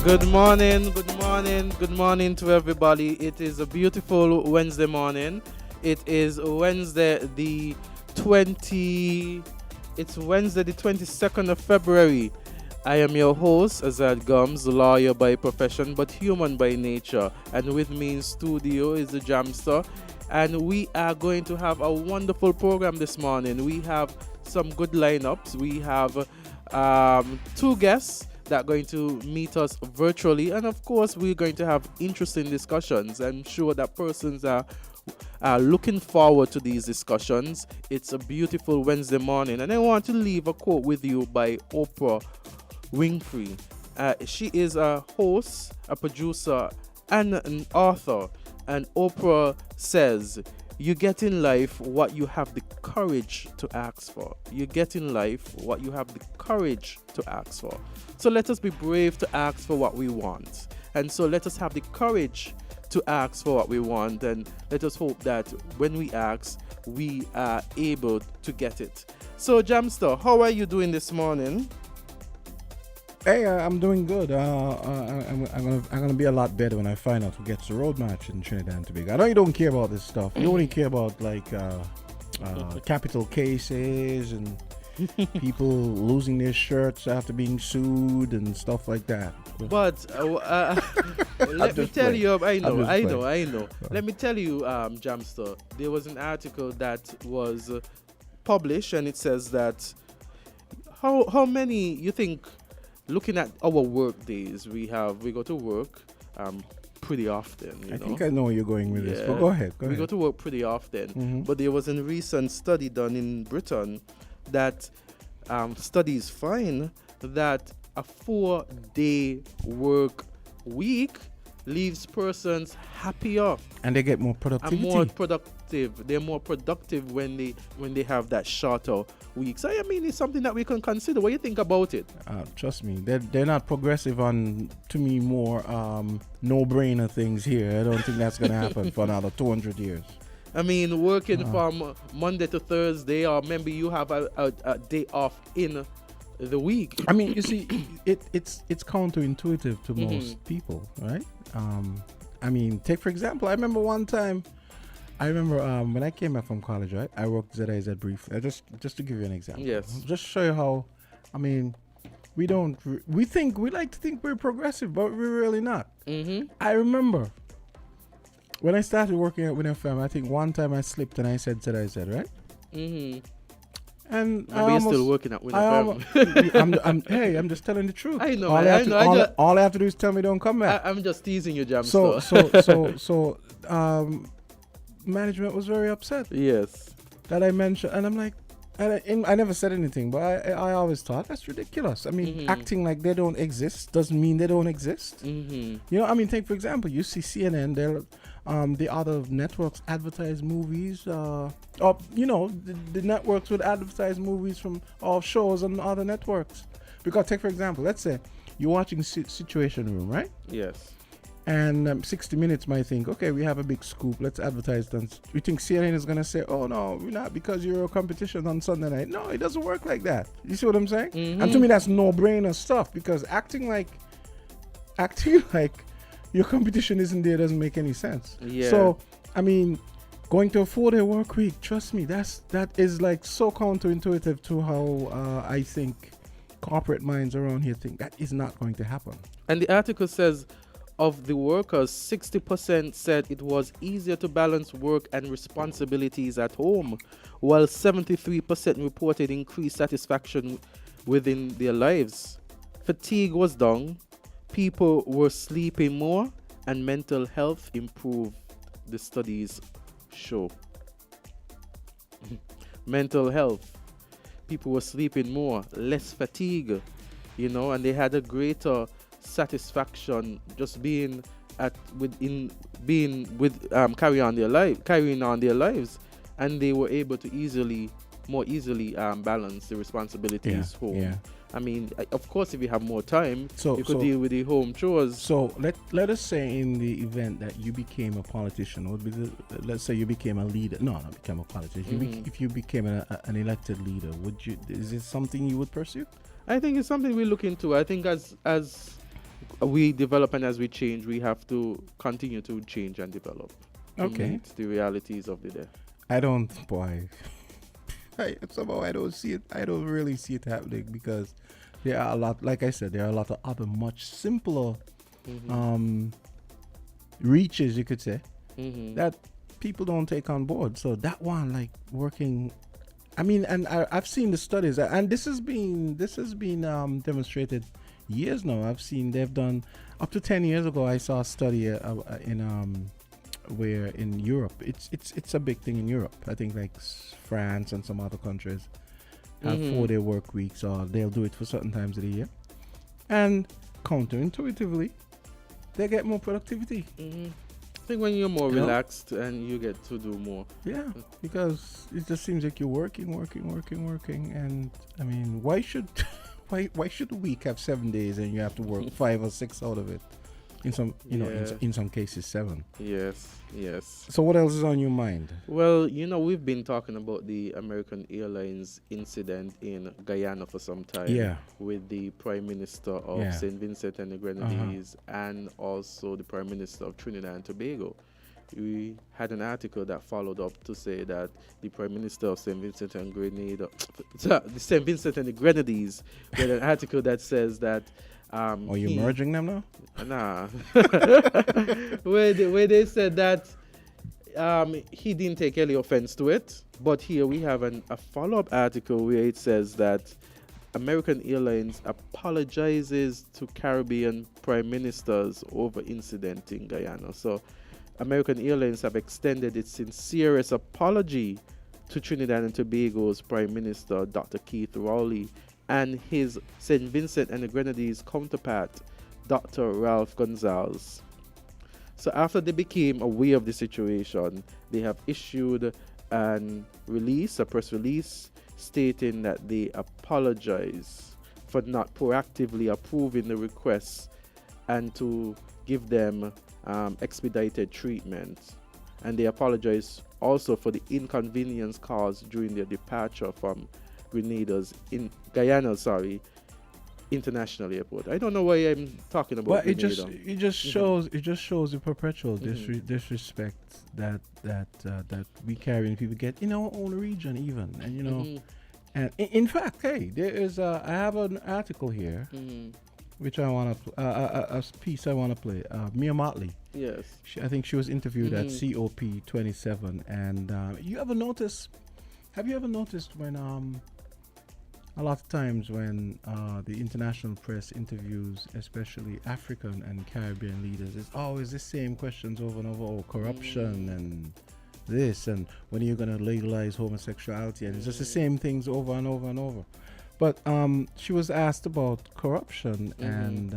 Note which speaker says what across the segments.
Speaker 1: Good morning to everybody. It is a beautiful Wednesday morning. It is Wednesday the 20 it's Wednesday the 22nd of February. I am your host, Azard Gumbs, lawyer by profession but human by nature. And with me in studio is the Jamster. And we are going to have a wonderful program this morning. We have some good lineups. We have two guests that are going to meet us virtually, and of course we're going to have interesting discussions. I'm sure that persons are looking forward to these discussions. It's a beautiful Wednesday morning, and I want to leave a quote with you by Oprah Winfrey. She is a host, a producer, and an author, and Oprah says, "You get in life what you have the courage to ask for. You get in life what you have the courage to ask for." So let us be brave to ask for what we want. And so let us have the courage to ask for what we want. And let us hope that when we ask, we are able to get it. So Jamster, how are you doing this morning?
Speaker 2: Hey, I'm doing good. I'm gonna be a lot better when I find out who gets the road match in Trinidad and Tobago. I know you don't care about this stuff. You only care about like capital cases and people losing their shirts after being sued and stuff like that.
Speaker 1: But let me tell you, I know. Let me tell you, Jamster, there was an article that was published, and it says that how many you think, looking at our work days, we go to work pretty often.
Speaker 2: I think I know where you're going with this, but go ahead.
Speaker 1: We go to work pretty often, but there was a recent study done in Britain that studies find that a 4-day work week leaves persons happier
Speaker 2: and they get more productivity.
Speaker 1: And more productive. They're more productive when they have that shorter week. So I mean, it's something that we can consider. What do you think about it?
Speaker 2: Trust me, they're not progressive on, to me, more no-brainer things here. I don't think that's going to happen for another 200 years.
Speaker 1: I mean, working from Monday to Thursday, or maybe you have a day off in the week.
Speaker 2: I mean, you see, it's counterintuitive to most people, right? I mean, take for example, I remember one time, when I came back from college, right? I worked ZIZ briefly. Just to give you an example.
Speaker 1: Yes.
Speaker 2: Just show you how, I mean, we like to think we're progressive, but we're really not. I remember when I started working at WINNMedia Family, I think one time I slipped and I said ZIZ, right? And
Speaker 1: maybe you're still working at WINNMedia
Speaker 2: Family. I'm just telling the truth.
Speaker 1: I know.
Speaker 2: All I have to do is tell me don't come back.
Speaker 1: I'm just teasing you, Jam.
Speaker 2: So management was very upset.
Speaker 1: Yes.
Speaker 2: That I mentioned, and I'm like, I never said anything, but I always thought that's ridiculous. I mean, acting like they don't exist doesn't mean they don't exist. You know, I mean, take for example, you see CNN, the other networks advertise movies, or you know, the networks would advertise movies from all shows on other networks. Because take for example, let's say you're watching Situation Room, right?
Speaker 1: Yes.
Speaker 2: And 60 Minutes might think, okay, we have a big scoop, let's advertise them. You think CNN is going to say, oh no, we're not, because you're a competition on Sunday night. No, it doesn't work like that. You see what I'm saying? And to me, that's no-brainer stuff, because acting like your competition isn't there doesn't make any sense.
Speaker 1: Yeah.
Speaker 2: So, I mean, going to a 4-day work week, trust me, that is like so counterintuitive to how I think corporate minds around here think. That is not going to happen.
Speaker 1: And the article says, of the workers, 60% said it was easier to balance work and responsibilities at home, while 73% reported increased satisfaction within their lives. Fatigue was down, people were sleeping more, and mental health improved, the studies show. Mental health, people were sleeping more, less fatigue, you know, and they had a greater satisfaction just carrying on their lives, and they were able to more easily balance the responsibilities home. Yeah. I mean, of course, if you have more time, you could deal with the home chores.
Speaker 2: So let us say in the event that you became a politician, let's say you became a leader. No, not become a politician. If you became an elected leader, is it something you would pursue?
Speaker 1: I think it's something we look into. I think as we develop, and as we change, we have to continue to change and develop to
Speaker 2: Okay.
Speaker 1: meet the realities of the day.
Speaker 2: I don't, boy. Somehow I don't see it. I don't really see it happening because there are a lot. Like I said, there are a lot of other much simpler reaches, you could say, that people don't take on board. So that one, like working. I mean, and I've seen the studies, and this has been demonstrated years now. I've seen they've done up to 10 years ago. I saw a study in where in Europe, it's a big thing in Europe. I think like France and some other countries have 4-day work weeks, or they'll do it for certain times of the year, and counterintuitively, they get more productivity.
Speaker 1: I think when you're more relaxed and you get to do more.
Speaker 2: Yeah, because it just seems like you're working, and I mean, why should a week have 7 days and you have to work 5 or 6 out of it? In some, in some cases 7.
Speaker 1: Yes.
Speaker 2: So what else is on your mind?
Speaker 1: Well, we've been talking about the American Airlines incident in Guyana for some time.
Speaker 2: Yeah.
Speaker 1: With the Prime Minister of St. Vincent and the Grenadines and also the Prime Minister of Trinidad and Tobago. We had an article that followed up to say that the Prime Minister of St. Vincent and the St. Vincent and the Grenadines, with an article that says that
Speaker 2: are you merging them now?
Speaker 1: Nah. where they said that he didn't take any offense to it. But here we have a follow-up article where it says that American Airlines apologizes to Caribbean prime ministers over incident in Guyana. So American Airlines have extended its sincerest apology to Trinidad and Tobago's Prime Minister, Dr. Keith Rowley, and his St. Vincent and the Grenadines counterpart, Dr. Ralph Gonzalez. So after they became aware of the situation, they have issued a press release, stating that they apologize for not proactively approving the requests and to give them expedited treatment. And they apologize also for the inconvenience caused during their departure from Guyana International Airport. I don't know why I'm talking about.
Speaker 2: But it just shows the perpetual disrespect that we Caribbean people get in our own region, even, and and in fact, hey, there is I have an article here, which I want to a piece I want to play. Mia Motley.
Speaker 1: Yes.
Speaker 2: I think she was interviewed at COP27, and have you ever noticed when a lot of times when the international press interviews, especially African and Caribbean leaders, it's always the same questions over and over. Oh, corruption and this, and when are you going to legalize homosexuality? And it's just the same things over and over and over. But she was asked about corruption and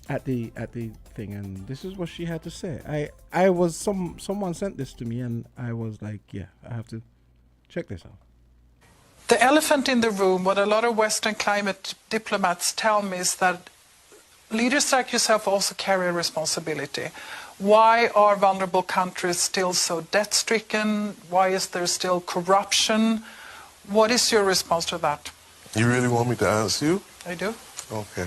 Speaker 2: at the thing, and this is what she had to say. I was someone sent this to me, and I was like, yeah, I have to check this out.
Speaker 3: The elephant in the room, what a lot of Western climate diplomats tell me, is that leaders like yourself also carry a responsibility. Why are vulnerable countries still so debt-stricken? Why is there still corruption? What is your response to that?
Speaker 4: You really want me to answer you?
Speaker 3: I do.
Speaker 4: Okay.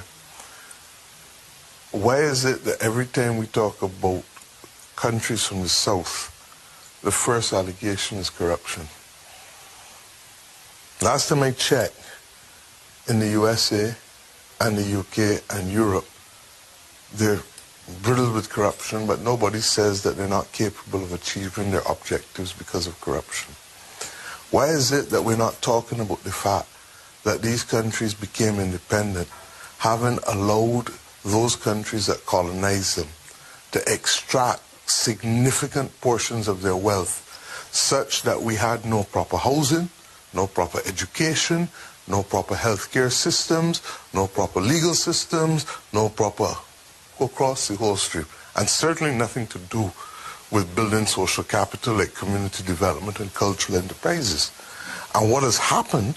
Speaker 4: Why is it that every time we talk about countries from the South, the first allegation is corruption? Last time I checked, in the USA and the UK and Europe, they're riddled with corruption, but nobody says that they're not capable of achieving their objectives because of corruption. Why is it that we're not talking about the fact that these countries became independent, having allowed those countries that colonized them to extract significant portions of their wealth, such that we had no proper housing, no proper education, no proper healthcare systems, no proper legal systems, no proper across the whole stream, and certainly nothing to do with building social capital like community development and cultural enterprises. And what has happened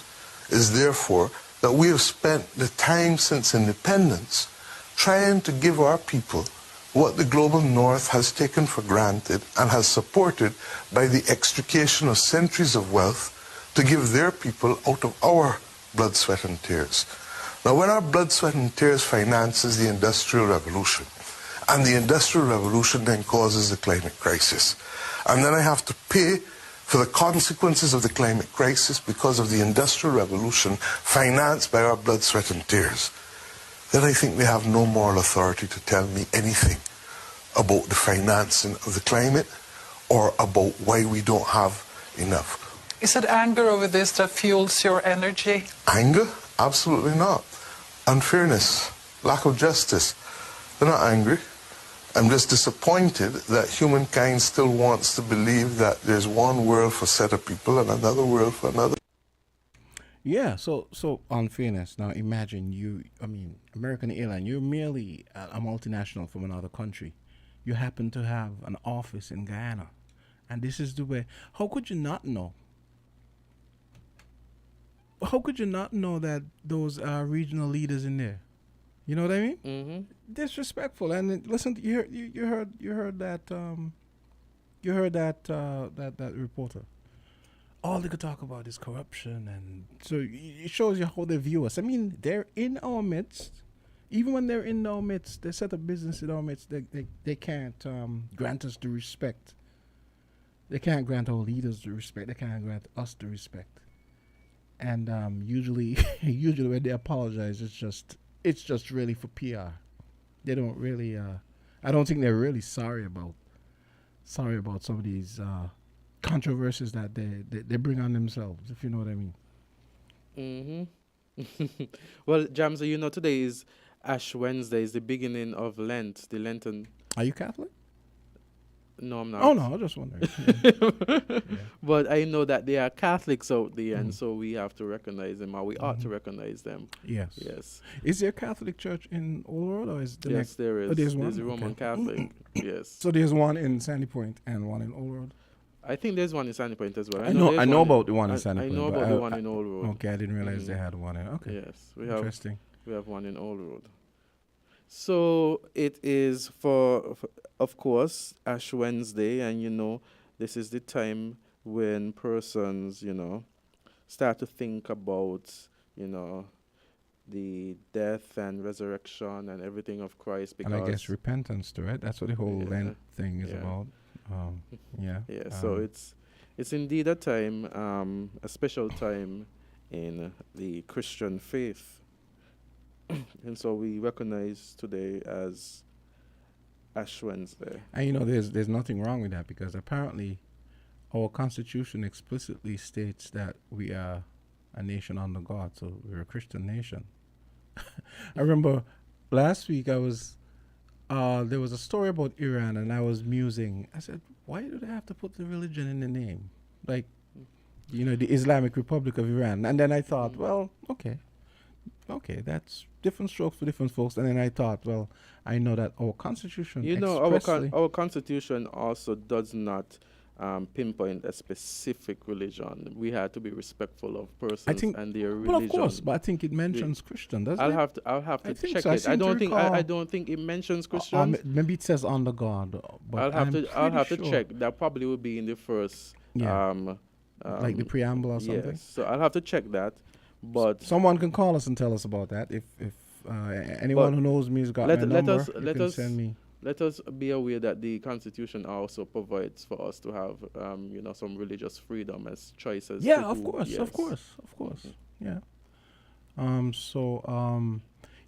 Speaker 4: is therefore that we have spent the time since independence trying to give our people what the global north has taken for granted and has supported by the extrication of centuries of wealth to give their people out of our blood, sweat and tears. Now, when our blood, sweat, and tears finances the Industrial Revolution, and the Industrial Revolution then causes the climate crisis, and then I have to pay for the consequences of the climate crisis because of the Industrial Revolution financed by our blood, sweat, and tears, then I think they have no moral authority to tell me anything about the financing of the climate or about why we don't have enough.
Speaker 3: Is it anger over this that fuels your energy?
Speaker 4: Anger? Absolutely not. Unfairness, lack of justice. They're not angry. I'm just disappointed that humankind still wants to believe that there's one world for a set of people and another world for another.
Speaker 2: Yeah, so unfairness. Now imagine American Airlines, you're merely a multinational from another country. You happen to have an office in Guyana. And this is the way. How could you not know? How could you not know that those are regional leaders in there? You know what I mean?
Speaker 1: Mm-hmm.
Speaker 2: Disrespectful. And listen, you heard that that reporter. All they could talk about is corruption, and so it shows you how they view us. I mean, they're in our midst. Even when they're in our midst, they set up business in our midst. They can't grant us the respect. They can't grant our leaders the respect. They can't grant us the respect. And usually when they apologize, it's just really for PR. They don't really. I don't think they're really sorry about some of these controversies that they bring on themselves, if you know what I mean.
Speaker 1: Mm-hmm. Well, Jamza, you know, today is Ash Wednesday, is the beginning of Lent, the Lenten.
Speaker 2: Are you Catholic?
Speaker 1: No, I'm not.
Speaker 2: Oh, no, I was just wondering. Yeah.
Speaker 1: But I know that there are Catholics out there, and so we have to recognize them, or we ought to recognize them.
Speaker 2: Yes.
Speaker 1: Yes.
Speaker 2: Is there a Catholic church in Old Road, or is the
Speaker 1: Yes,
Speaker 2: next?
Speaker 1: there is.
Speaker 2: Oh, there's one?
Speaker 1: There's a Roman
Speaker 2: Okay.
Speaker 1: Catholic. Yes.
Speaker 2: So there's one in Sandy Point and one in Old Road?
Speaker 1: I think there's one in Sandy Point as well.
Speaker 2: I know
Speaker 1: there's
Speaker 2: about the one in Sandy
Speaker 1: I
Speaker 2: Point.
Speaker 1: know
Speaker 2: but
Speaker 1: about the one in Old Road.
Speaker 2: Okay, I didn't realize they had one in. Okay.
Speaker 1: Yes,
Speaker 2: Interesting.
Speaker 1: we have one in Old Road. So it is for of course, Ash Wednesday, and you know, this is the time when persons, you know, start to think about, you know, the death and resurrection and everything of Christ. Because
Speaker 2: And I guess repentance too, right? That's what the whole
Speaker 1: Yeah.
Speaker 2: Lent thing is
Speaker 1: Yeah.
Speaker 2: about. Yeah.
Speaker 1: yeah, so it's indeed a time, a special time in the Christian faith. And so we recognize today as Ash Wednesday.
Speaker 2: And you know, there's nothing wrong with that, because apparently our Constitution explicitly states that we are a nation under God, so we're a Christian nation. I remember last week there was a story about Iran, and I was musing. I said, why do they have to put the religion in the name? Like, you know, the Islamic Republic of Iran. And then I thought, well, okay, that's different strokes for different folks. And then I thought, well, I know that our Constitution,
Speaker 1: You know, our Constitution also does not pinpoint a specific religion. We had to be respectful of persons and their religion.
Speaker 2: Well, of course, but I think it mentions Christian, doesn't it?
Speaker 1: I'll have to
Speaker 2: think
Speaker 1: check
Speaker 2: so. I
Speaker 1: it.
Speaker 2: seem to
Speaker 1: I don't think it mentions Christians.
Speaker 2: Maybe it says under God, but
Speaker 1: I'll have to
Speaker 2: sure.
Speaker 1: check. That probably will be in the first
Speaker 2: like the preamble or something.
Speaker 1: Yes. So I'll have to check that. But
Speaker 2: someone can call us and tell us about that. If anyone who knows me has got my number, you can send me.
Speaker 1: Let us be aware that the Constitution also provides for us to have, you know, some religious freedom as choices.
Speaker 2: Yeah,
Speaker 1: to
Speaker 2: of
Speaker 1: do.
Speaker 2: course,
Speaker 1: Yes.
Speaker 2: of course. Yeah.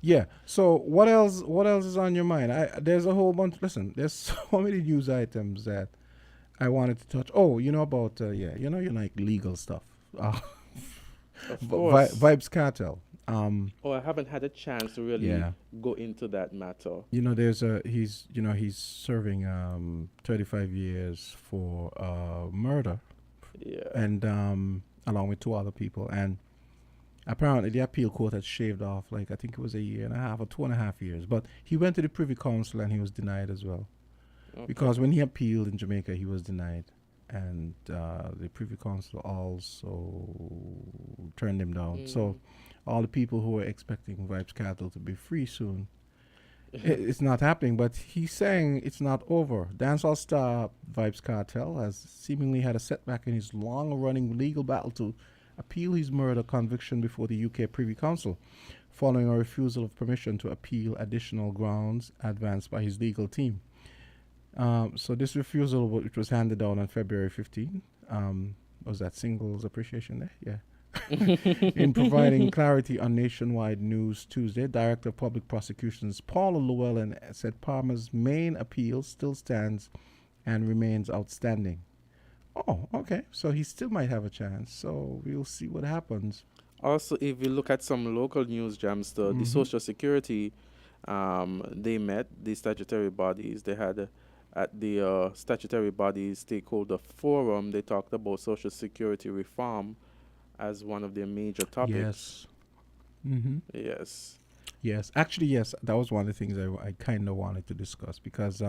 Speaker 2: Yeah. So what else is on your mind? There's a whole bunch. Listen, there's so many news items that I wanted to touch. Oh, you know about you know, you like legal stuff.
Speaker 1: Of course.
Speaker 2: Vibes Cartel.
Speaker 1: I haven't had a chance to really go into that matter.
Speaker 2: You know, he's serving 35 years for murder.
Speaker 1: Yeah.
Speaker 2: And along with two other people, and apparently the appeal court had shaved off, like, I think it was a year and a half or 2.5 years. But he went to the Privy Council and he was denied as well.
Speaker 1: Okay.
Speaker 2: Because when he appealed in Jamaica, he was denied. And the Privy Council also turned him down. So all the people who were expecting Vibes Cattle to be free soon, it's not happening. But he's saying it's not over. Dancehall star Vibes Cartel has seemingly had a setback in his long-running legal battle to appeal his murder conviction before the UK Privy Council. following a refusal of permission to appeal additional grounds advanced by his legal team. So this refusal, which was handed down on February 15, was that Singles Appreciation Day? Yeah. In providing clarity on nationwide news Tuesday, Director of Public Prosecutions Paula Llewellyn said Palmer's main appeal still stands and remains outstanding. Oh, okay. So he still might have a chance. So we'll see what happens.
Speaker 1: Also, if you look at some local news, Jams, the Social Security, they met, the statutory bodies. They had at the statutory bodies stakeholder forum, they talked about Social Security reform as one of their major topics.
Speaker 2: Yes. Mm-hmm.
Speaker 1: Yes.
Speaker 2: Yes. Actually, yes. That was one of the things I kind of wanted to discuss because,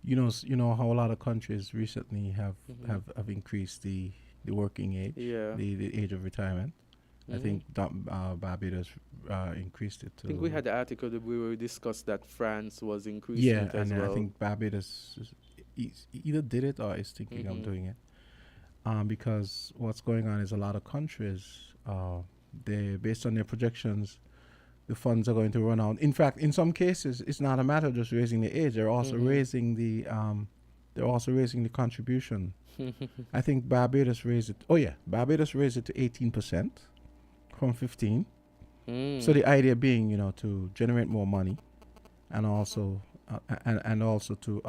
Speaker 2: you know how a lot of countries recently have increased the working age, the age of retirement. I think Barbados increased it to.
Speaker 1: I think we had the article that we discussed that France was increasing it as well.
Speaker 2: I think Barbados either did it or is thinking of doing it. Because what's going on is a lot of countries, they based on their projections, the funds are going to run out. In fact, in some cases, it's not a matter of just raising the age; they're also raising the contribution. I think Barbados raised it. Oh yeah, Barbados raised it to 18% from 15. So the idea being, to generate more money, and also to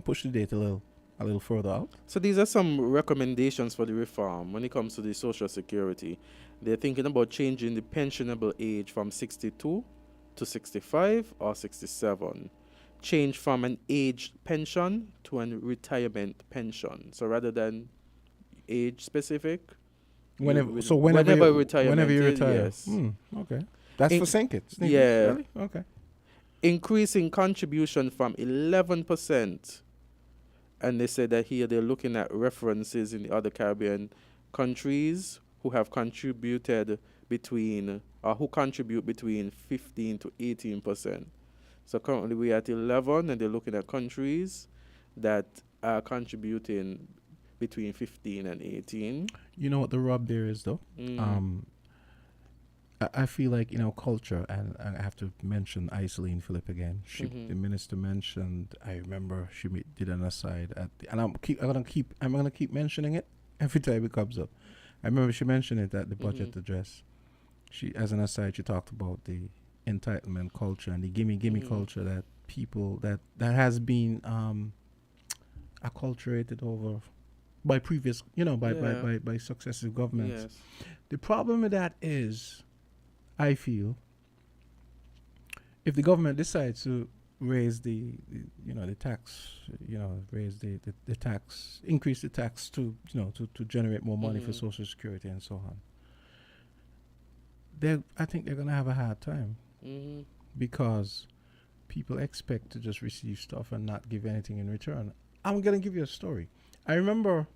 Speaker 2: push the date a little further out.
Speaker 1: So these are some recommendations for the reform when it comes to the Social Security. They're thinking about changing the pensionable age from 62 to 65 or 67. Change from an age pension to a retirement pension. So rather than age specific,
Speaker 2: whenever
Speaker 1: you retire.
Speaker 2: Yes. Okay. That's for Sinkits.
Speaker 1: Yeah.
Speaker 2: Really? Okay.
Speaker 1: Increasing contribution from 11%. And they said that here they're looking at references in the other Caribbean countries who have contributed who contribute between 15 to 18%. So currently we're at 11, and they're looking at countries that are contributing between 15 and 18.
Speaker 2: You know what the rub there is, though? I feel like, culture, and I have to mention Iseline Phillip again. The minister mentioned, I remember she did an aside and I'm gonna keep mentioning it every time it comes up. I remember she mentioned it at the budget address. She, as an aside, she talked about the entitlement culture and the gimme culture that people that has been acculturated over by previous, by successive governments.
Speaker 1: Yes.
Speaker 2: The problem with that is, I feel, if the government decides to raise the tax, raise the tax, increase the tax to generate more money for Social Security and so on, I think they're gonna have a hard time because people expect to just receive stuff and not give anything in return. I'm gonna give you a story. I remember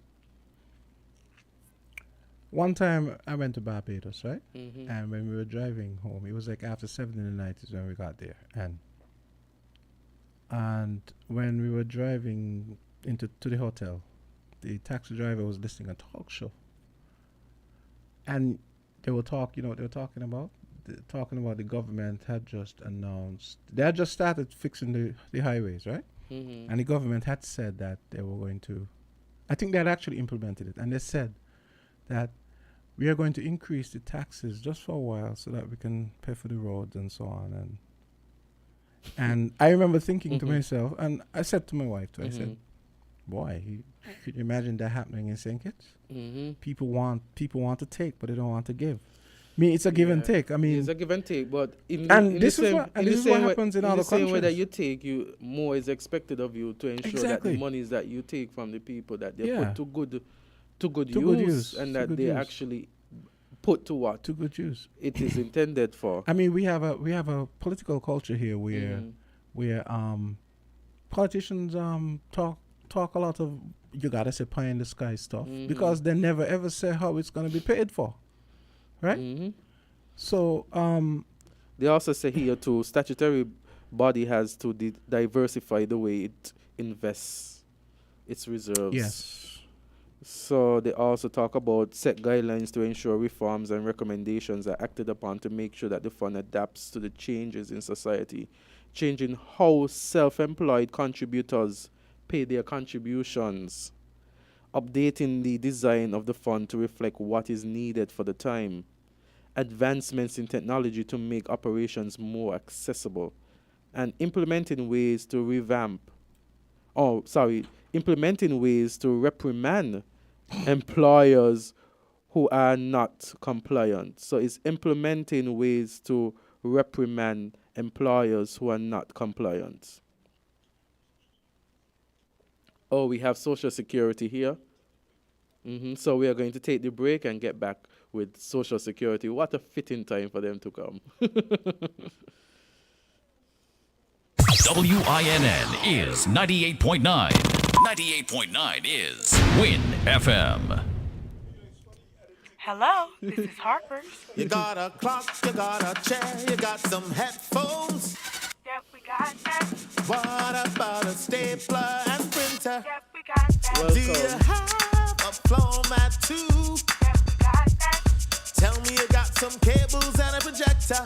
Speaker 2: one time I went to Barbados, right? And when we were driving home, it was like after 7 in the night is when we got there. And when we were driving to the hotel, the taxi driver was listening to a talk show. And they were talking about the government had just announced, they had just started fixing the highways, right? And the government had said that they were going to, I think they had actually implemented it. And they said that we are going to increase the taxes just for a while so that we can pay for the roads and so on. And I remember thinking to myself, and I said to my wife too, I said, boy, could you imagine that happening in St. Kitts? People want to take, but they don't want to give. I mean, it's a give and take. I mean,
Speaker 1: it's a give and take, but
Speaker 2: this is what happens in other countries.
Speaker 1: The same way that you take, more is expected of you to ensure that the monies that you take from the people that they put to good use, and that they actually put to what?
Speaker 2: To good use.
Speaker 1: It is intended for.
Speaker 2: I mean, we have a political culture here where politicians talk a lot of, you gotta say, pie in the sky stuff because they never ever say how it's gonna be paid for, right? So
Speaker 1: they also say here too, statutory body has to diversify the way it invests its reserves.
Speaker 2: Yes.
Speaker 1: So they also talk about set guidelines to ensure reforms and recommendations are acted upon to make sure that the fund adapts to the changes in society, changing how self-employed contributors pay their contributions, updating the design of the fund to reflect what is needed for the time, advancements in technology to make operations more accessible, and implementing ways to reprimand employers who are not compliant. So it's implementing ways to reprimand employers who are not compliant. Oh, we have Social Security here. So we are going to take the break and get back with Social Security. What a fitting time for them to come.
Speaker 5: WINN is 98.9. 98.9 is WIN FM.
Speaker 6: Hello, this is Harper.
Speaker 7: You got a clock, you got a chair, you got some headphones.
Speaker 6: Yep, we got that.
Speaker 7: What about a stapler and printer?
Speaker 6: Yep, we got that.
Speaker 7: Do you have a floor mat too?
Speaker 6: Yep, we got that.
Speaker 7: Tell me you got some cables and a projector.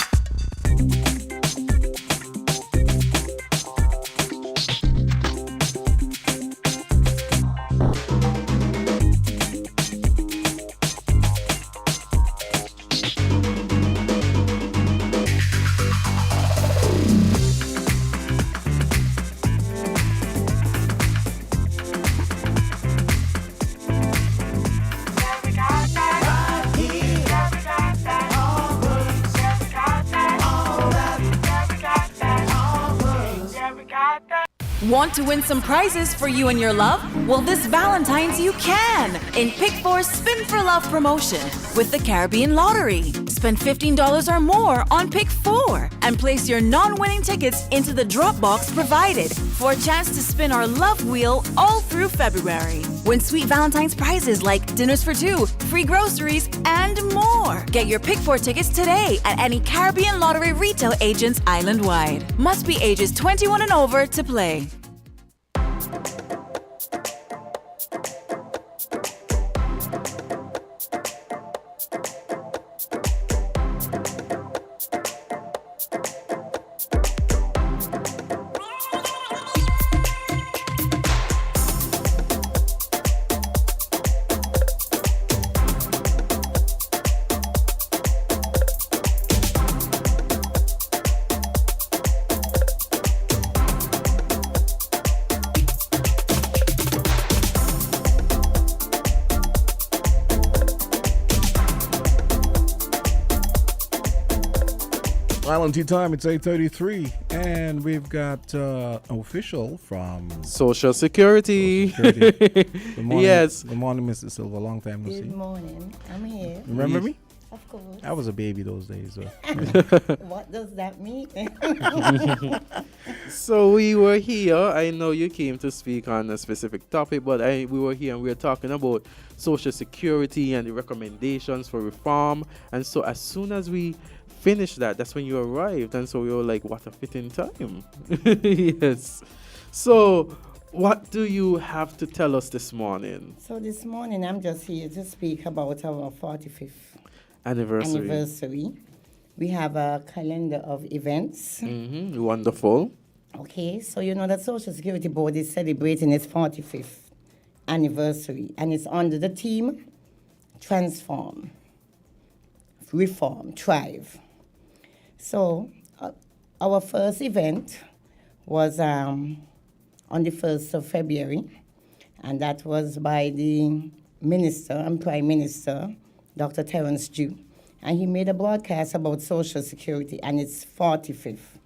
Speaker 8: Want to win some prizes for you and your love? Well, this Valentine's you can in Pick 4's Spin for Love promotion with the Caribbean Lottery. Spend $15 or more on Pick 4 and place your non-winning tickets into the drop box provided for a chance to spin our love wheel all through February. Win sweet Valentine's prizes like dinners for two, free groceries, and more. Get your Pick 4 tickets today at any Caribbean Lottery retail agents island-wide. Must be ages 21 and over to play.
Speaker 2: Island Tea Time, it's 8:33, and we've got an official from
Speaker 1: Social Security.
Speaker 2: Good morning,
Speaker 1: Yes.
Speaker 2: Good morning, Mr. Silver. Long time no see.
Speaker 9: Good morning. I'm here.
Speaker 2: Remember me?
Speaker 9: Of course.
Speaker 2: I was a baby those days. So.
Speaker 9: What does that mean?
Speaker 1: So we were here. I know you came to speak on a specific topic, but we were here and we were talking about Social Security and the recommendations for reform. And so as soon as we finished that's when you arrived. And so we were like, what a fitting time. Yes. So what do you have to tell us this morning?
Speaker 9: So this morning I'm just here to speak about our 45th
Speaker 1: Anniversary.
Speaker 9: We have a calendar of events.
Speaker 1: Wonderful.
Speaker 9: Okay, so you know that Social Security Board is celebrating its 45th anniversary, and it's under the theme Transform, Reform, Thrive. So our first event was on the 1st of February, and that was by the Minister and Prime Minister, Dr. Terence Dew, and he made a broadcast about Social Security and its 45th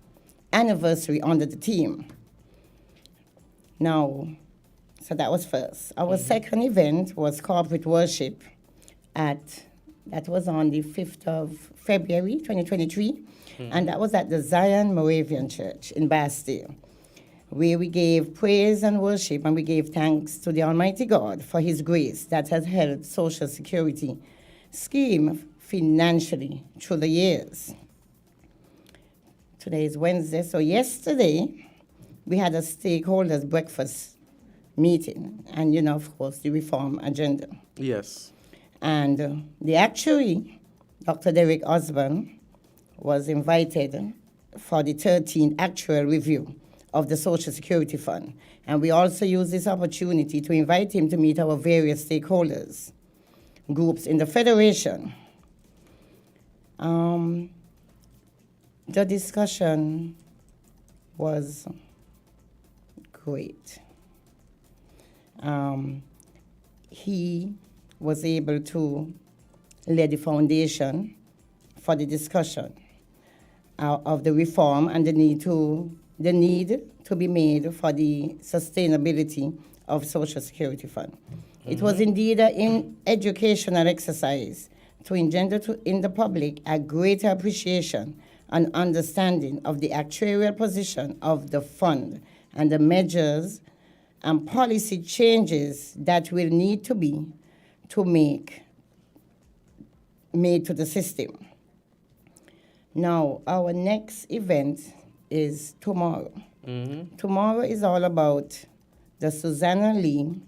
Speaker 9: anniversary under the theme. Now, so that was first. Our second event was corporate worship that was on the 5th of February, 2023, and that was at the Zion Moravian Church in Bastille, where we gave praise and worship, and we gave thanks to the Almighty God for His grace that has helped Social Security scheme financially through the years. Today is Wednesday, so yesterday we had a stakeholders breakfast meeting, and of course, the reform agenda.
Speaker 1: Yes.
Speaker 9: And the actuary, Dr. Derek Osborne, was invited for the 13th actual review of the Social Security Fund. And we also use this opportunity to invite him to meet our various stakeholders, groups in the Federation. The discussion was great. He was able to lay the foundation for the discussion of the reform and the need to be made for the sustainability of Social Security Fund. It was indeed an educational exercise to engender in the public a greater appreciation and understanding of the actuarial position of the fund and the measures and policy changes that will need to be made to the system. Now, our next event is tomorrow. Tomorrow is all about the Susanna Lee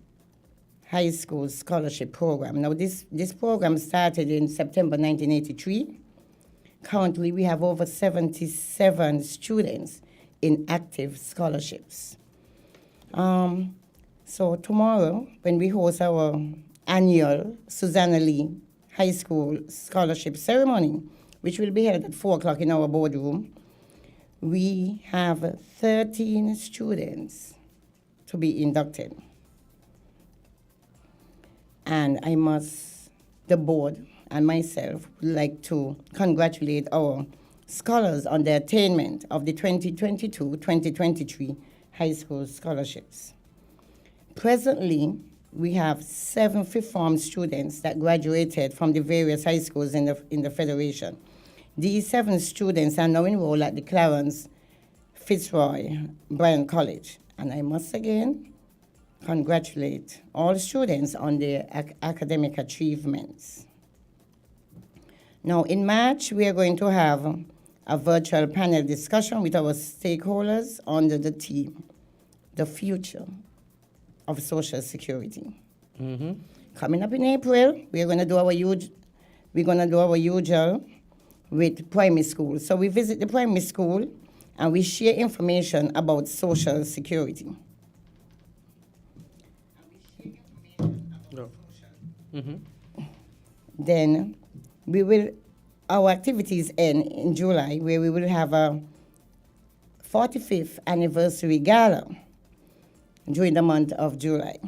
Speaker 9: High School Scholarship Program. Now, this program started in September 1983. Currently, we have over 77 students in active scholarships. So tomorrow, when we host our annual Susanna Lee High School Scholarship Ceremony, which will be held at 4 o'clock in our boardroom, we have 13 students to be inducted. And the board and myself would like to congratulate our scholars on the attainment of the 2022-2023 high school scholarships. Presently, we have 7 fifth form students that graduated from the various high schools in the Federation. These 7 students are now enrolled at the Clarence Fitzroy Bryan College. And I must again congratulate all students on their academic achievements. Now, in March, we are going to have a virtual panel discussion with our stakeholders under the theme, The Future of Social Security. Coming up in April, we're going to do our usual with primary school. So we visit the primary school and we share information about Social Security. Then our activities end in July, where we will have a 45th anniversary gala during the month of July.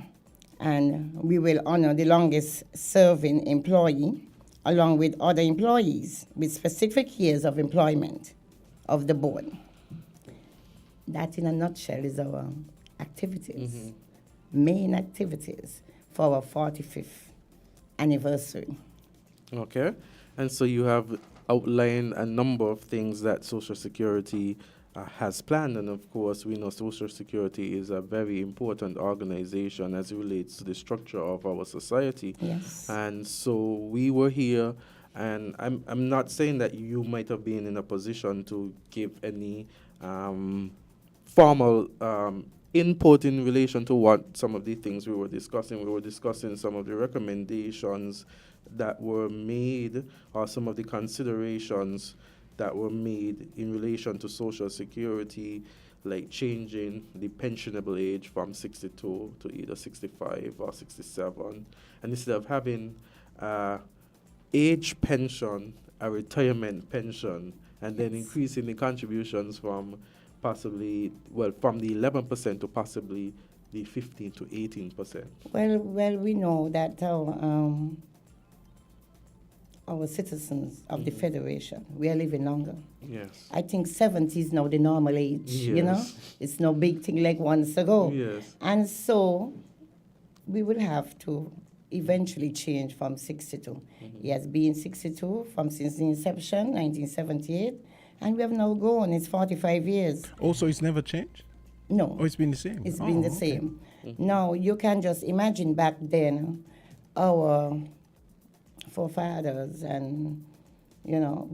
Speaker 9: And we will honor the longest serving employee along with other employees with specific years of employment of the board. That in a nutshell is our activities, main activities for our 45th anniversary.
Speaker 1: Okay. And so you have outlined a number of things that Social Security has planned. And of course, we know Social Security is a very important organization as it relates to the structure of our society.
Speaker 9: Yes.
Speaker 1: And so we were here, and I'm not saying that you might have been in a position to give any formal input in relation to what some of the things we were discussing. We were discussing some of the recommendations that were made, or some of the considerations that were made in relation to Social Security, like changing the pensionable age from 62 to either 65 or 67. And instead of having age pension, a retirement pension, and then increasing the contributions from possibly, from the 11% to possibly the 15 to 18%.
Speaker 9: Well, we know that our citizens of the Federation, we are living longer.
Speaker 1: Yes.
Speaker 9: I think 70 is now the normal age, you know?
Speaker 1: Yes.
Speaker 9: It's no big thing like once ago.
Speaker 1: Yes.
Speaker 9: And so we will have to eventually change from 62. He has been 62 since the inception, 1978, and we have now grown. It's 45 years.
Speaker 2: Also, it's never changed?
Speaker 9: No.
Speaker 2: Oh, it's been the same?
Speaker 9: It's been the same. Now, you can just imagine back then our forefathers, and, you know,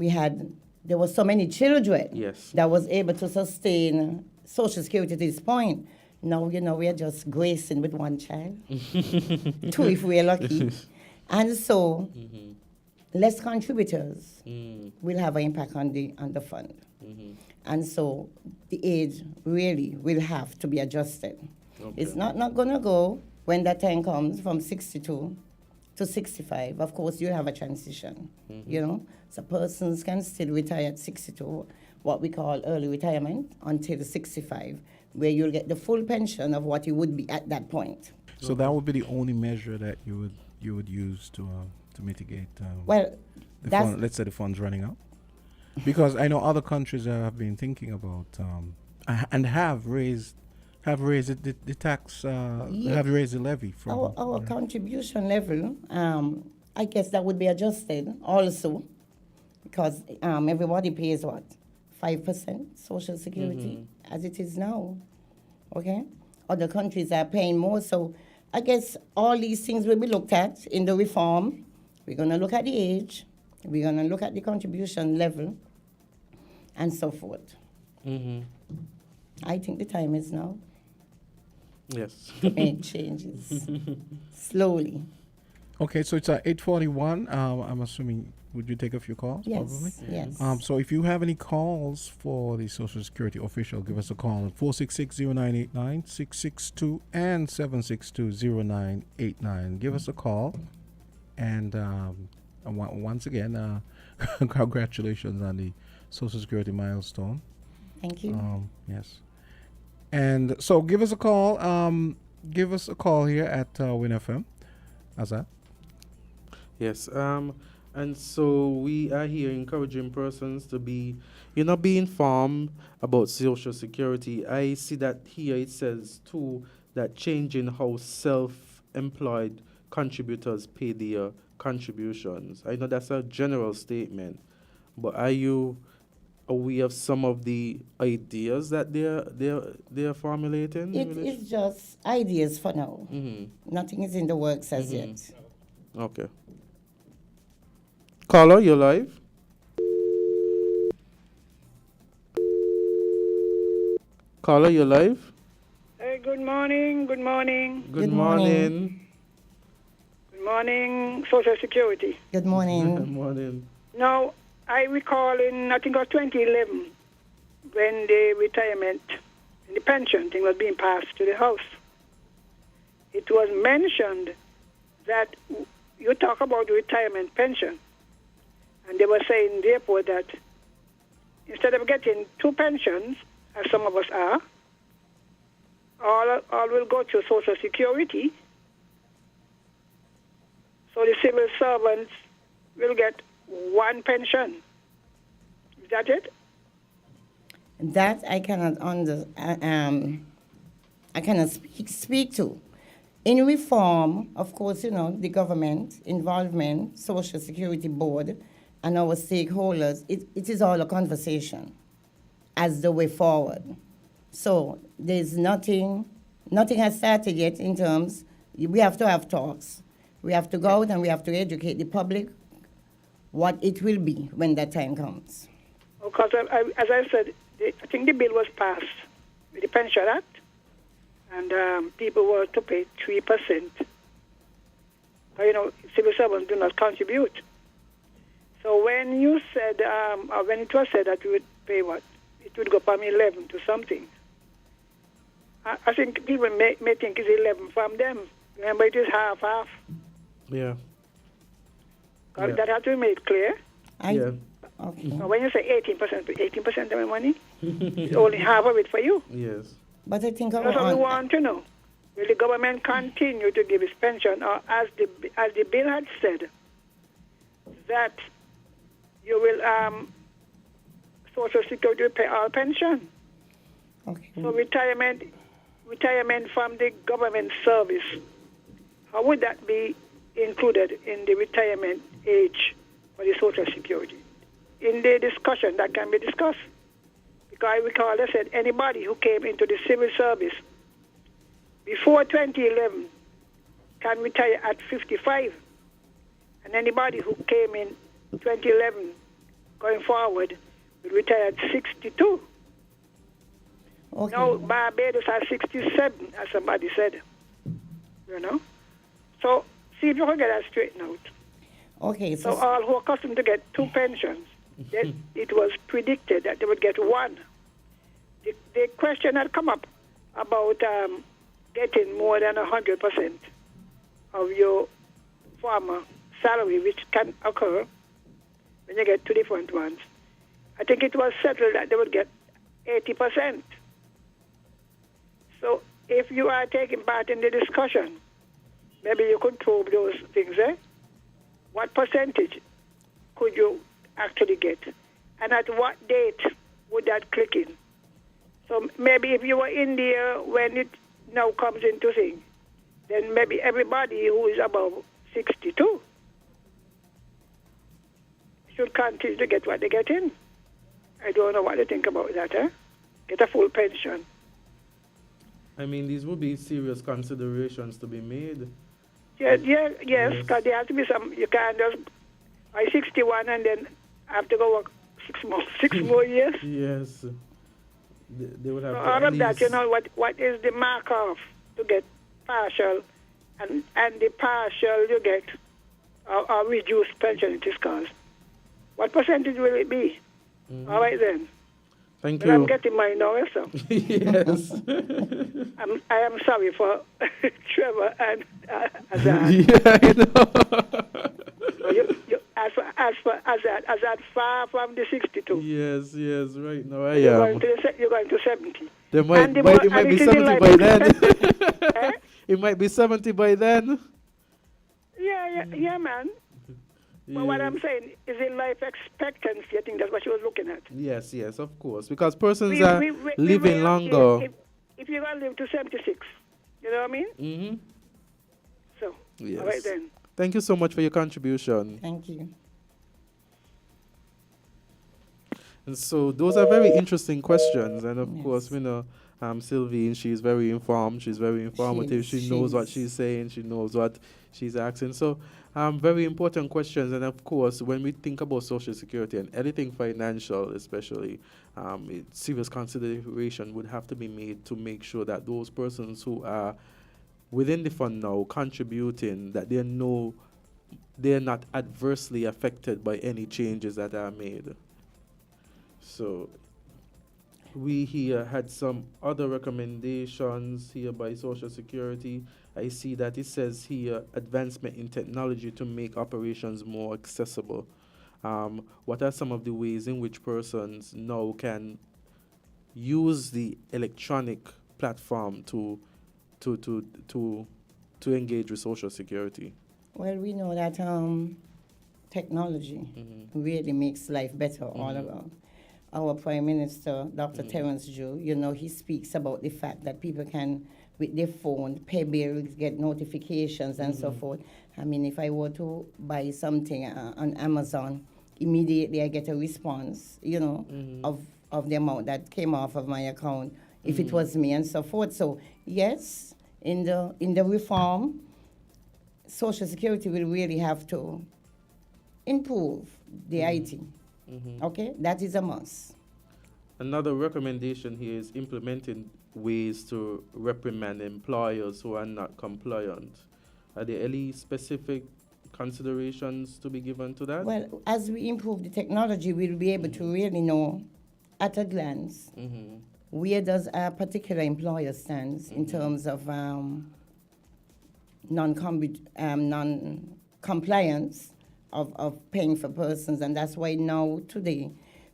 Speaker 9: there were so many children
Speaker 1: Yes.
Speaker 9: that was able to sustain Social Security to this point. Now, we are just gracing with one child, two if we're lucky. And so, less contributors will have an impact on the fund. And so, the age really will have to be adjusted.
Speaker 1: Okay.
Speaker 9: It's not going to go when that time comes from 62 to 65. Of course, you have a transition, So persons can still retire at 62, what we call early retirement, until 65, where you'll get the full pension of what you would be at that point.
Speaker 2: So that would be the only measure that you would use to mitigate.
Speaker 9: Well,
Speaker 2: let's say the funds running out, because I know other countries have been thinking about and have raised the tax, have raised the levy from
Speaker 9: our contribution level. I guess that would be adjusted also, because everybody pays what, 5% Social Security as it is now. Okay, other countries are paying more, so I guess all these things will be looked at in the reform. We're going to look at the age, we're going to look at the contribution level, and so forth. I think the time is now.
Speaker 1: Yes.
Speaker 9: To make changes slowly.
Speaker 2: Okay, so it's at 8:41. I'm assuming, would you take a few calls?
Speaker 9: Yes,
Speaker 2: Probably?
Speaker 9: yes.
Speaker 2: So if you have any calls for the Social Security official, give us a call at 466-0989, 662 and 762-0989. Give us a call. And once again, congratulations on the Social Security milestone.
Speaker 9: Thank you.
Speaker 2: Yes. And so give us a call. Give us a call here at WINFM. Azard.
Speaker 1: Yes. And so we are here encouraging persons to be informed about Social Security. I see that here it says too that changing how self-employed contributors pay their contributions. I know that's a general statement, but are you aware of some of the ideas that they're formulating?
Speaker 9: It is just ideas for now. Nothing is in the works as yet.
Speaker 1: Okay. Caller, you're live. Caller, you're live.
Speaker 10: Good morning.
Speaker 1: Good morning.
Speaker 9: Good morning.
Speaker 10: Good morning, Social Security.
Speaker 9: Good morning.
Speaker 1: Good morning.
Speaker 10: Now, I recall in, I think, of 2011, when the pension thing was being passed to the House, it was mentioned that you talk about retirement pension, and they were saying, therefore, that instead of getting two pensions, as some of us are, all will go to Social Security, so the civil servants will get one pension. Is that it?
Speaker 9: That I cannot I cannot speak to. In reform, of course, the government involvement, Social Security Board, and our stakeholders, it is all a conversation as the way forward. So there's nothing has started yet in terms, we have to have talks. We have to go out and we have to educate the public what it will be when that time comes.
Speaker 10: Because, as I said, I think the bill was passed with the Pension Act, and people were to pay 3%. But, civil servants do not contribute. So when you said, or when it was said that we would pay what? It would go from 11 to something. I think people may think it's 11 from them. Remember, it is half.
Speaker 1: Yeah.
Speaker 10: That has to be made clear.
Speaker 9: Okay.
Speaker 10: So when you say 18% of my money, it's only half of it for you.
Speaker 1: Yes.
Speaker 9: But I think
Speaker 10: That's what we want to know. Will the government continue to give its pension, or as the bill had said, that you will Social Security will pay all pension?
Speaker 9: Okay.
Speaker 10: So retirement from the government service, how would that be included in the retirement age for the Social Security? In the discussion, that can be discussed. Because I recall they said anybody who came into the civil service before 2011 can retire at 55. And anybody who came in 2011 going forward will retire at 62.
Speaker 9: Okay.
Speaker 10: Now Barbados has 67, as somebody said. You know? So see if you can get that straightened out.
Speaker 9: Okay,
Speaker 10: So all who are accustomed to get 2 pensions, it was predicted that they would get 1. The question had come up about getting more than 100% of your former salary, which can occur when you get 2 different ones. I think it was settled that they would get 80%. So if you are taking part in the discussion, maybe you could probe those things, eh? What percentage could you actually get? And at what date would that click in? So maybe if you were in there when it now comes into thing, then maybe everybody who is above 62 should continue to get what they get in. I don't know what they think about that, eh? Get a full pension.
Speaker 1: I mean, these would be serious considerations to be made.
Speaker 10: Yes, because there has to be some, you can't just, by 61 and then have to go work 6 more years.
Speaker 1: Yes. They would have
Speaker 10: So
Speaker 1: to
Speaker 10: all
Speaker 1: at
Speaker 10: of that,
Speaker 1: least-
Speaker 10: what is the mark of to get partial and the partial you get or reduced pension it is called. What percentage will it be? All right then.
Speaker 1: Thank
Speaker 10: But
Speaker 1: you.
Speaker 10: I'm getting mine now, so.
Speaker 1: Yes.
Speaker 10: I am sorry for Trevor and Azard.
Speaker 1: Yeah, I know.
Speaker 10: As for Azard far from the 62.
Speaker 1: Yes, right now I
Speaker 10: You're
Speaker 1: am.
Speaker 10: going to 70.
Speaker 1: There might,
Speaker 10: And the
Speaker 1: might,
Speaker 10: more-
Speaker 1: it might
Speaker 10: and
Speaker 1: be
Speaker 10: it is in
Speaker 1: 70
Speaker 10: life
Speaker 1: by then.
Speaker 10: Eh?
Speaker 1: It might be 70 by then.
Speaker 10: Yeah, man. But what I'm saying is in life expectancy, I think that's what she was looking at.
Speaker 1: Yes, of course. Because persons are
Speaker 10: we
Speaker 1: living
Speaker 10: were
Speaker 1: longer.
Speaker 10: If you're going to live to 76, you know what I mean?
Speaker 1: Mm-hmm.
Speaker 10: So,
Speaker 1: Yes.
Speaker 10: all right then.
Speaker 1: Thank you so much for your contribution.
Speaker 9: Thank you.
Speaker 1: And so those are very interesting questions. And of course, we know Sylvie, she's very informed. She's very informative. She knows what she's saying. She knows what she's asking. So very important questions. And of course, when we think about Social Security and anything financial, especially, serious consideration would have to be made to make sure that those persons who are within the fund now contributing, that they're not adversely affected by any changes that are made. So we here had some other recommendations here by Social Security. I see that it says here advancement in technology to make operations more accessible. What are some of the ways in which persons now can use the electronic platform to engage with Social Security?
Speaker 9: Well, we know that technology really makes life better all around. Our Prime Minister, Dr. Terence Jew, he speaks about the fact that people can, with their phone, pay bills, get notifications and so forth. I mean, if I were to buy something on Amazon, immediately I get a response, of the amount that came off of my account, if it was me and so forth. So, yes, in the reform, Social Security will really have to improve the IT. Okay, that is a must.
Speaker 1: Another recommendation here is implementing ways to reprimand employers who are not compliant. Are there any specific considerations to be given to that?
Speaker 9: Well, as we improve the technology, we'll be able to really know at a glance where does a particular employer stands in terms of non-compliance of paying for persons, and that's why now today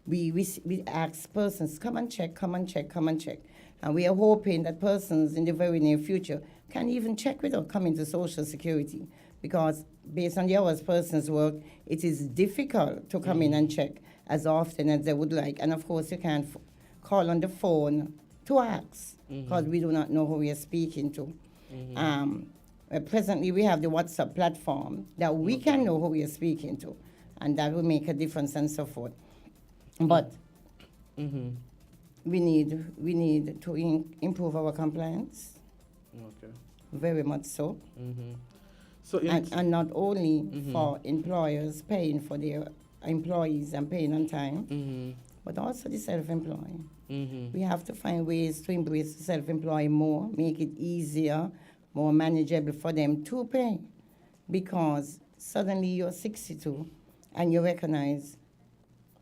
Speaker 9: we ask persons, come and check, and we are hoping that persons in the very near future can even check without coming to Social Security, because based on the hours persons work, it is difficult to come in and check as often as they would like, and of course you can't call on the phone to ask, because we do not know who we are speaking to. Presently, we have the WhatsApp platform that we can know who we are speaking to, and that will make a difference and so forth. But we need to improve our compliance.
Speaker 1: Okay.
Speaker 9: Very much so.
Speaker 1: So
Speaker 9: and not only for employers paying for their employees and paying on time, but also the self-employed.
Speaker 1: Mm-hmm.
Speaker 9: We have to find ways to embrace the self-employed more, make it easier, more manageable for them to pay. Because suddenly you're 62 and you recognize,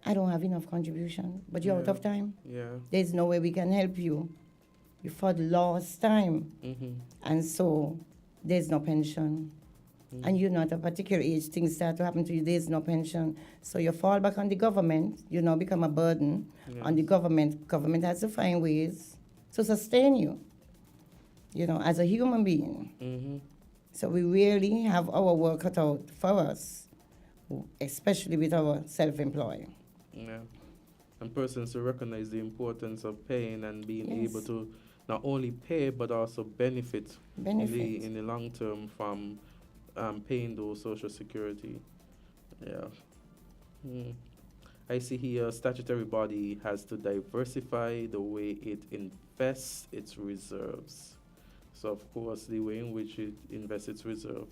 Speaker 9: I don't have enough contribution, but you're out of time.
Speaker 1: Yeah.
Speaker 9: There's no way we can help you. You've had lost time.
Speaker 1: Mm-hmm.
Speaker 9: And so there's no pension. And you're not a particular age, things start to happen to you, there's no pension. So you fall back on the government, you now become a burden on the government. Government has to find ways to sustain you, as a human being.
Speaker 1: Mm-hmm.
Speaker 9: So we really have our work cut out for us, especially with our self-employed.
Speaker 1: Yeah. And persons to recognize the importance of paying and being
Speaker 9: Yes.
Speaker 1: able to not only pay but also benefit.
Speaker 9: Benefit.
Speaker 1: In the long term from paying those social security. Yeah. I see here statutory body has to diversify the way it invests its reserves. So of course the way in which it invests its reserve,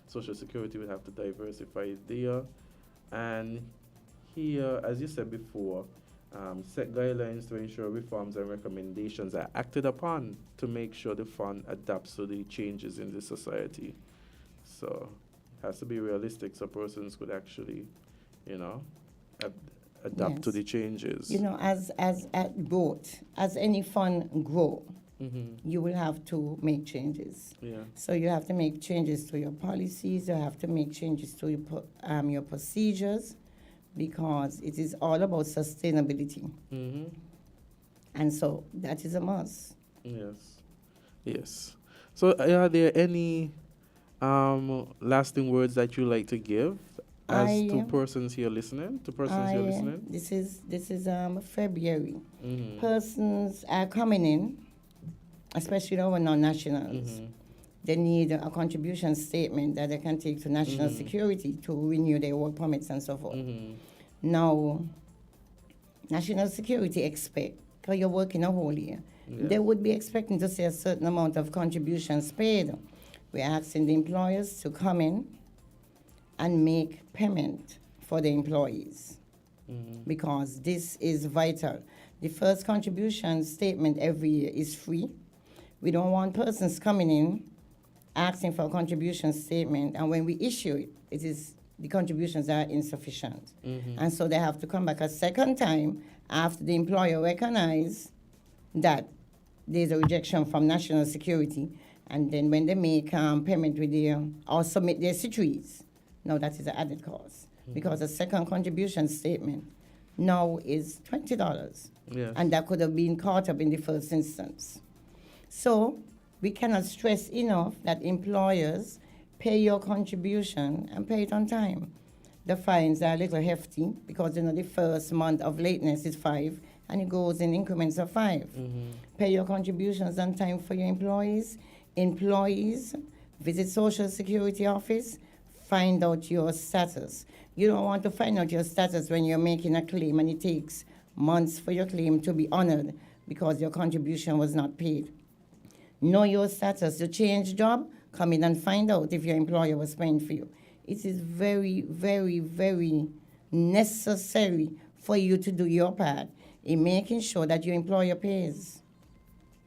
Speaker 1: social security would have to diversify it there. And here, as you said before, set guidelines to ensure reforms and recommendations are acted upon to make sure the fund adapts to the changes in the society. So it has to be realistic so persons could actually, adapt to
Speaker 9: Yes.
Speaker 1: the changes.
Speaker 9: As growth, as any fund grow,
Speaker 1: Mm-hmm.
Speaker 9: you will have to make changes.
Speaker 1: Yeah.
Speaker 9: So you have to make changes to your policies, you have to make changes to your procedures, because it is all about sustainability.
Speaker 1: Mm-hmm.
Speaker 9: And so that is a must.
Speaker 1: Yes. Yes. So are there any lasting words that you like to give to persons here listening?
Speaker 9: This is February.
Speaker 1: Mm-hmm.
Speaker 9: Persons are coming in, especially our non-nationals.
Speaker 1: Mm-hmm.
Speaker 9: They need a contribution statement that they can take to national security to renew their work permits and so forth.
Speaker 1: Mm-hmm.
Speaker 9: Now, national security expect, because you're working a whole year, they would be expecting to see a certain amount of contributions paid. We're asking the employers to come in and make payment for the employees, because this is vital. The first contribution statement every year is free. We don't want persons coming in asking for a contribution statement, and when we issue it, the contributions are insufficient. And so they have to come back a second time after the employer recognizes that there's a rejection from national security, and then when they make payment with or submit their CITRES, now that is an added cost, because a second contribution statement now is $20,
Speaker 1: Yes.
Speaker 9: and that could have been caught up in the first instance. So we cannot stress enough that employers pay your contribution and pay it on time. The fines are a little hefty because the first month of lateness is 5 and it goes in increments of 5. Pay your contributions on time for your employees. Employees, visit Social Security office, find out your status. You don't want to find out your status when you're making a claim and it takes months for your claim to be honored because your contribution was not paid. Know your status. You change job, come in and find out if your employer was paying for you. It is very, very, very necessary for you to do your part in making sure that your employer pays.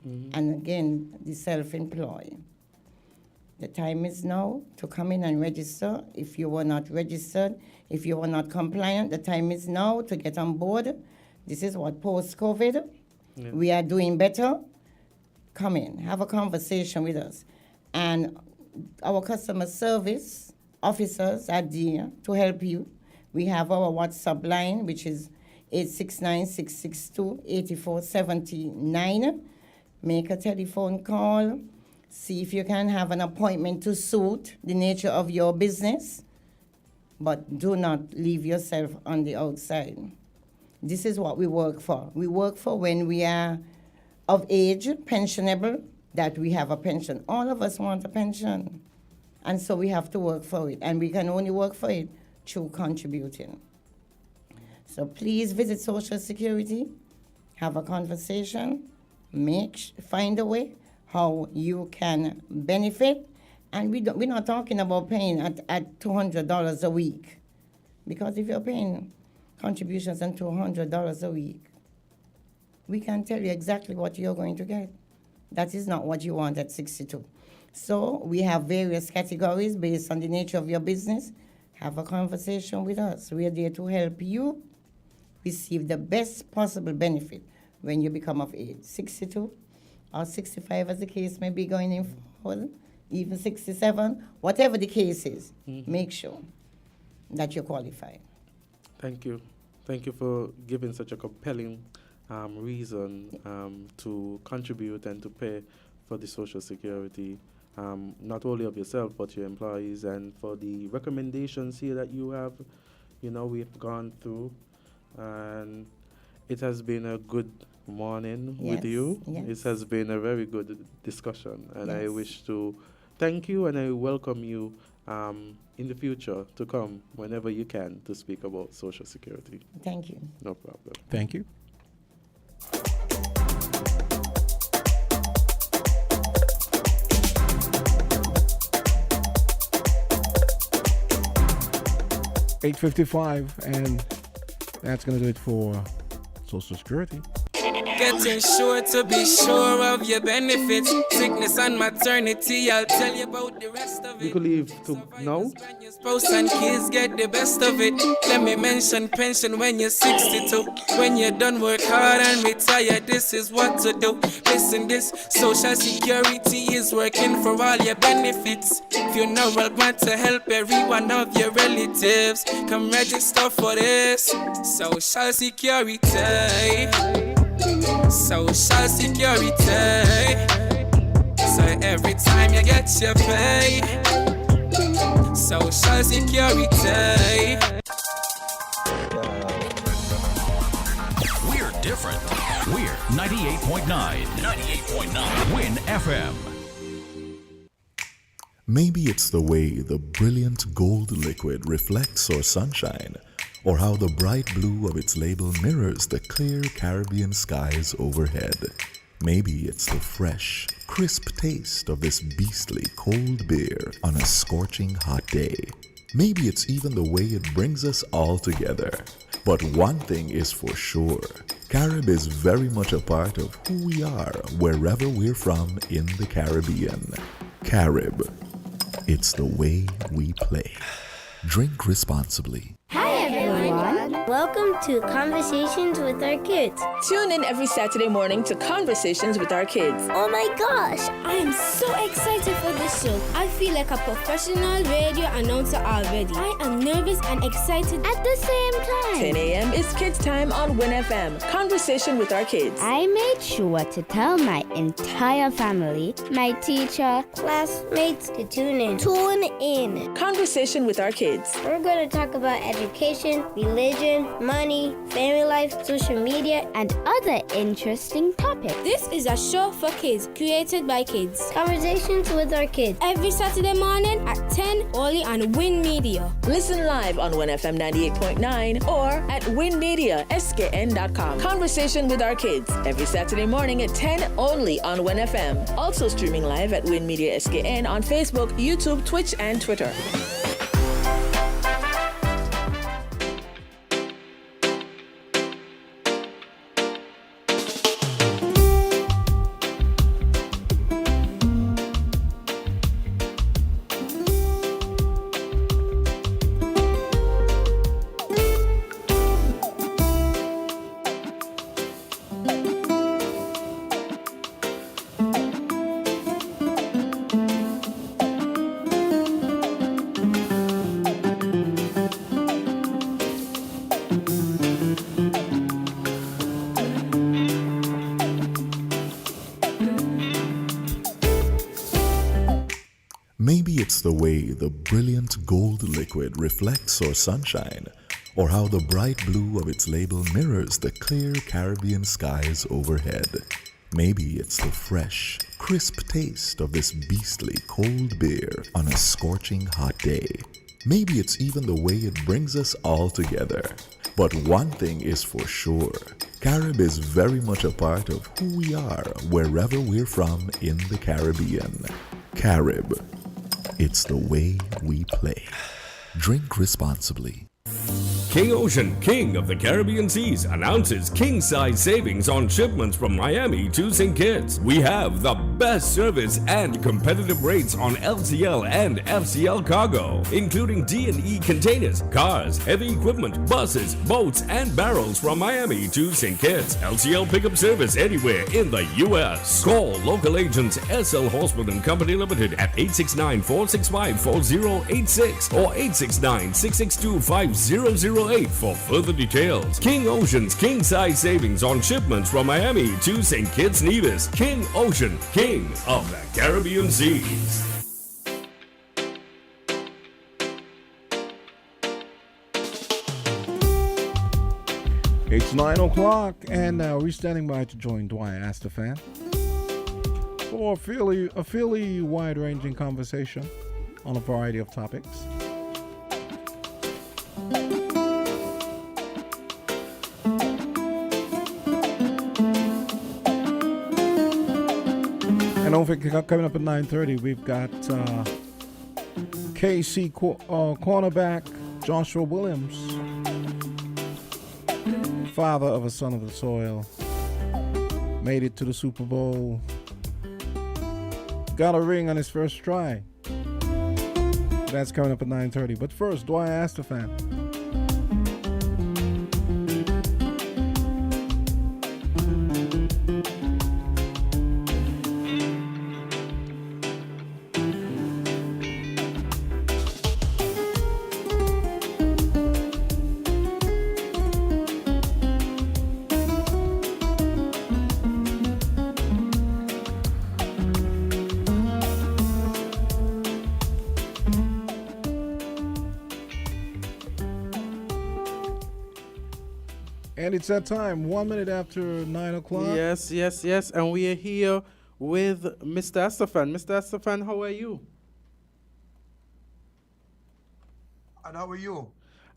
Speaker 9: And again, the self-employed. The time is now to come in and register. If you were not registered, if you were not compliant, the time is now to get on board. This is what post-COVID.
Speaker 1: Yeah.
Speaker 9: We are doing better. Come in, have a conversation with us. And our customer service officers are there to help you. We have our WhatsApp line, which is 869-662-8479. Make a telephone call. See if you can have an appointment to suit the nature of your business. But do not leave yourself on the outside. This is what we work for. We work for when we are of age, pensionable, that we have a pension. All of us want a pension. And so we have to work for it. And we can only work for it through contributing. So please visit Social Security, have a conversation, find a way how you can benefit. And we're not talking about paying at $200 a week. Because if you're paying contributions and $200 a week. We can tell you exactly what you're going to get. That is not what you want at 62. So we have various categories based on the nature of your business. Have a conversation with us. We are there to help you receive the best possible benefit when you become of age. 62 or 65 as the case may be going in forward, even 67, whatever the case is, make sure that you're qualified.
Speaker 1: Thank you. Thank you for giving such a compelling reason to contribute and to pay for the Social Security, not only of yourself but your employees, and for the recommendations here that you have, we've gone through, and it has been a good morning with you.
Speaker 9: Yes.
Speaker 1: It has been a very good discussion, and I
Speaker 9: Yes.
Speaker 1: wish to thank you, and I welcome you in the future to come whenever you can to speak about Social Security.
Speaker 9: Thank you.
Speaker 1: No problem.
Speaker 2: Thank you. $8:55, and that's going to do it for Social Security.
Speaker 11: Getting sure to be sure of your benefits. Sickness and maternity, I'll tell you about the rest of it.
Speaker 1: We could leave to now.
Speaker 11: Your spouse and kids get the best of it. Let me mention pension when you're 62. When you're done work hard and retire, this is what to do. Listen, this Social Security is working for all your benefits. If you know well, want to help every one of your relatives, come register for this Social Security. Social Security. So every time you get your pay, Social Security.
Speaker 5: We're different. We're 98.9. 98.9. Win FM.
Speaker 12: Maybe it's the way the brilliant gold liquid reflects our sunshine, or how the bright blue of its label mirrors the clear Caribbean skies overhead. Maybe it's the fresh, crisp taste of this beastly cold beer on a scorching hot day. Maybe it's even the way it brings us all together. But one thing is for sure, Carib is very much a part of who we are wherever we're from in the Caribbean. Carib, it's the way we play. Drink responsibly.
Speaker 13: Hi everyone! Welcome to Conversations with Our Kids.
Speaker 14: Tune in every Saturday morning to Conversations with Our Kids.
Speaker 13: Oh my gosh! I am so excited for this show. I feel like a professional radio announcer already. I am nervous and excited at the same time.
Speaker 14: 10 a.m. is Kids Time on Win FM. Conversation with Our Kids.
Speaker 13: I made sure to tell my entire family, my teacher, classmates to tune in. Tune in.
Speaker 14: Conversation with Our Kids.
Speaker 13: We're going to talk about education, religion, money, family life, social media, and other interesting topics. This is a show for kids, created by kids. Conversations with Our Kids. Every Saturday morning at 10, only on WINNMedia.
Speaker 14: Listen live on Win FM 98.9 or at WINNMediaSKN.com. Conversation with Our Kids. Every Saturday morning at 10, only on Win FM. Also streaming live at WINNMedia SKN on Facebook, YouTube, Twitch, and Twitter.
Speaker 12: Maybe it's the way the brilliant gold liquid reflects our sunshine, or how the bright blue of its label mirrors the clear Caribbean skies overhead. Maybe it's the fresh, crisp taste of this beastly cold beer on a scorching hot day. Maybe it's even the way it brings us all together. But one thing is for sure, Carib is very much a part of who we are wherever we're from in the Caribbean. Carib, it's the way we play. Drink responsibly.
Speaker 15: King Ocean, king of the Caribbean seas, announces king-size savings on shipments from Miami to St. Kitts. We have the best service and competitive rates on LCL and FCL cargo, including D&E containers, cars, heavy equipment, buses, boats, and barrels from Miami to St. Kitts. LCL pickup service anywhere in the U.S. Call local agents SL Horseman and Company Limited at 869-465-4086 or 869-662-5008 for further details. King Ocean's king-size savings on shipments from Miami to St. Kitts Nevis. King Ocean, king of the Caribbean seas.
Speaker 2: It's 9 o'clock, and we're standing by to join Dwight Astafan for a fairly wide-ranging conversation on a variety of topics. And don't forget, coming up at 9:30, we've got KC cornerback Joshua Williams, father of a son of the soil, made it to the Super Bowl, got a ring on his first try. That's coming up at 9:30. But first, Dwight Astafan. And it's that time, 1 minute after 9 o'clock.
Speaker 1: Yes. And we are here with Mr. Astafan. Mr. Astafan, how are you?
Speaker 16: And how are you?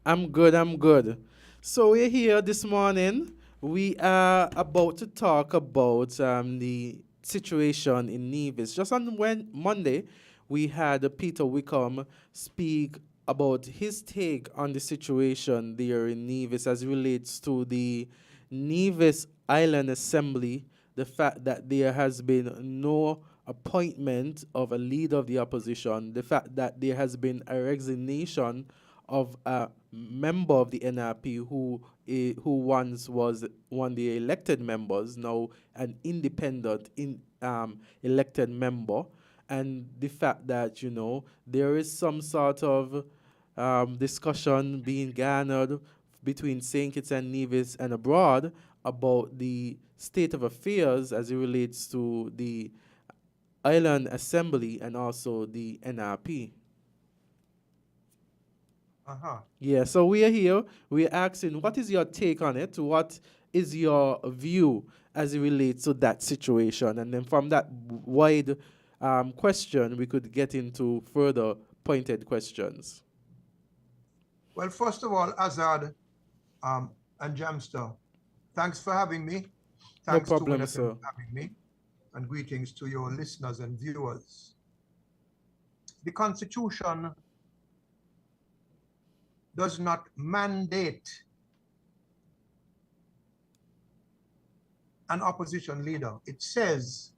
Speaker 1: I'm good. So we're here this morning. We are about to talk about the situation in Nevis. Just on Monday, we had Peter Wickham speak about his take on the situation there in Nevis as it relates to the Nevis Island Assembly, the fact that there has been no appointment of a leader of the opposition, the fact that there has been a resignation of a member of the NRP who once was one of the elected members, now an independent elected member, and the fact that, there is some sort of discussion being garnered between St. Kitts and Nevis and abroad about the state of affairs as it relates to the Island Assembly and also the NRP. Yeah, so we are here. We're asking, what is your take on it? What is your view as it relates to that situation? And then from that wide question, we could get into further pointed questions.
Speaker 16: Well, first of all, Azard and Jamster, thanks for having me. Thanks
Speaker 1: no problem,
Speaker 16: to
Speaker 1: sir.
Speaker 16: for having me. And greetings to your listeners and viewers. The Constitution does not mandate an opposition leader. It says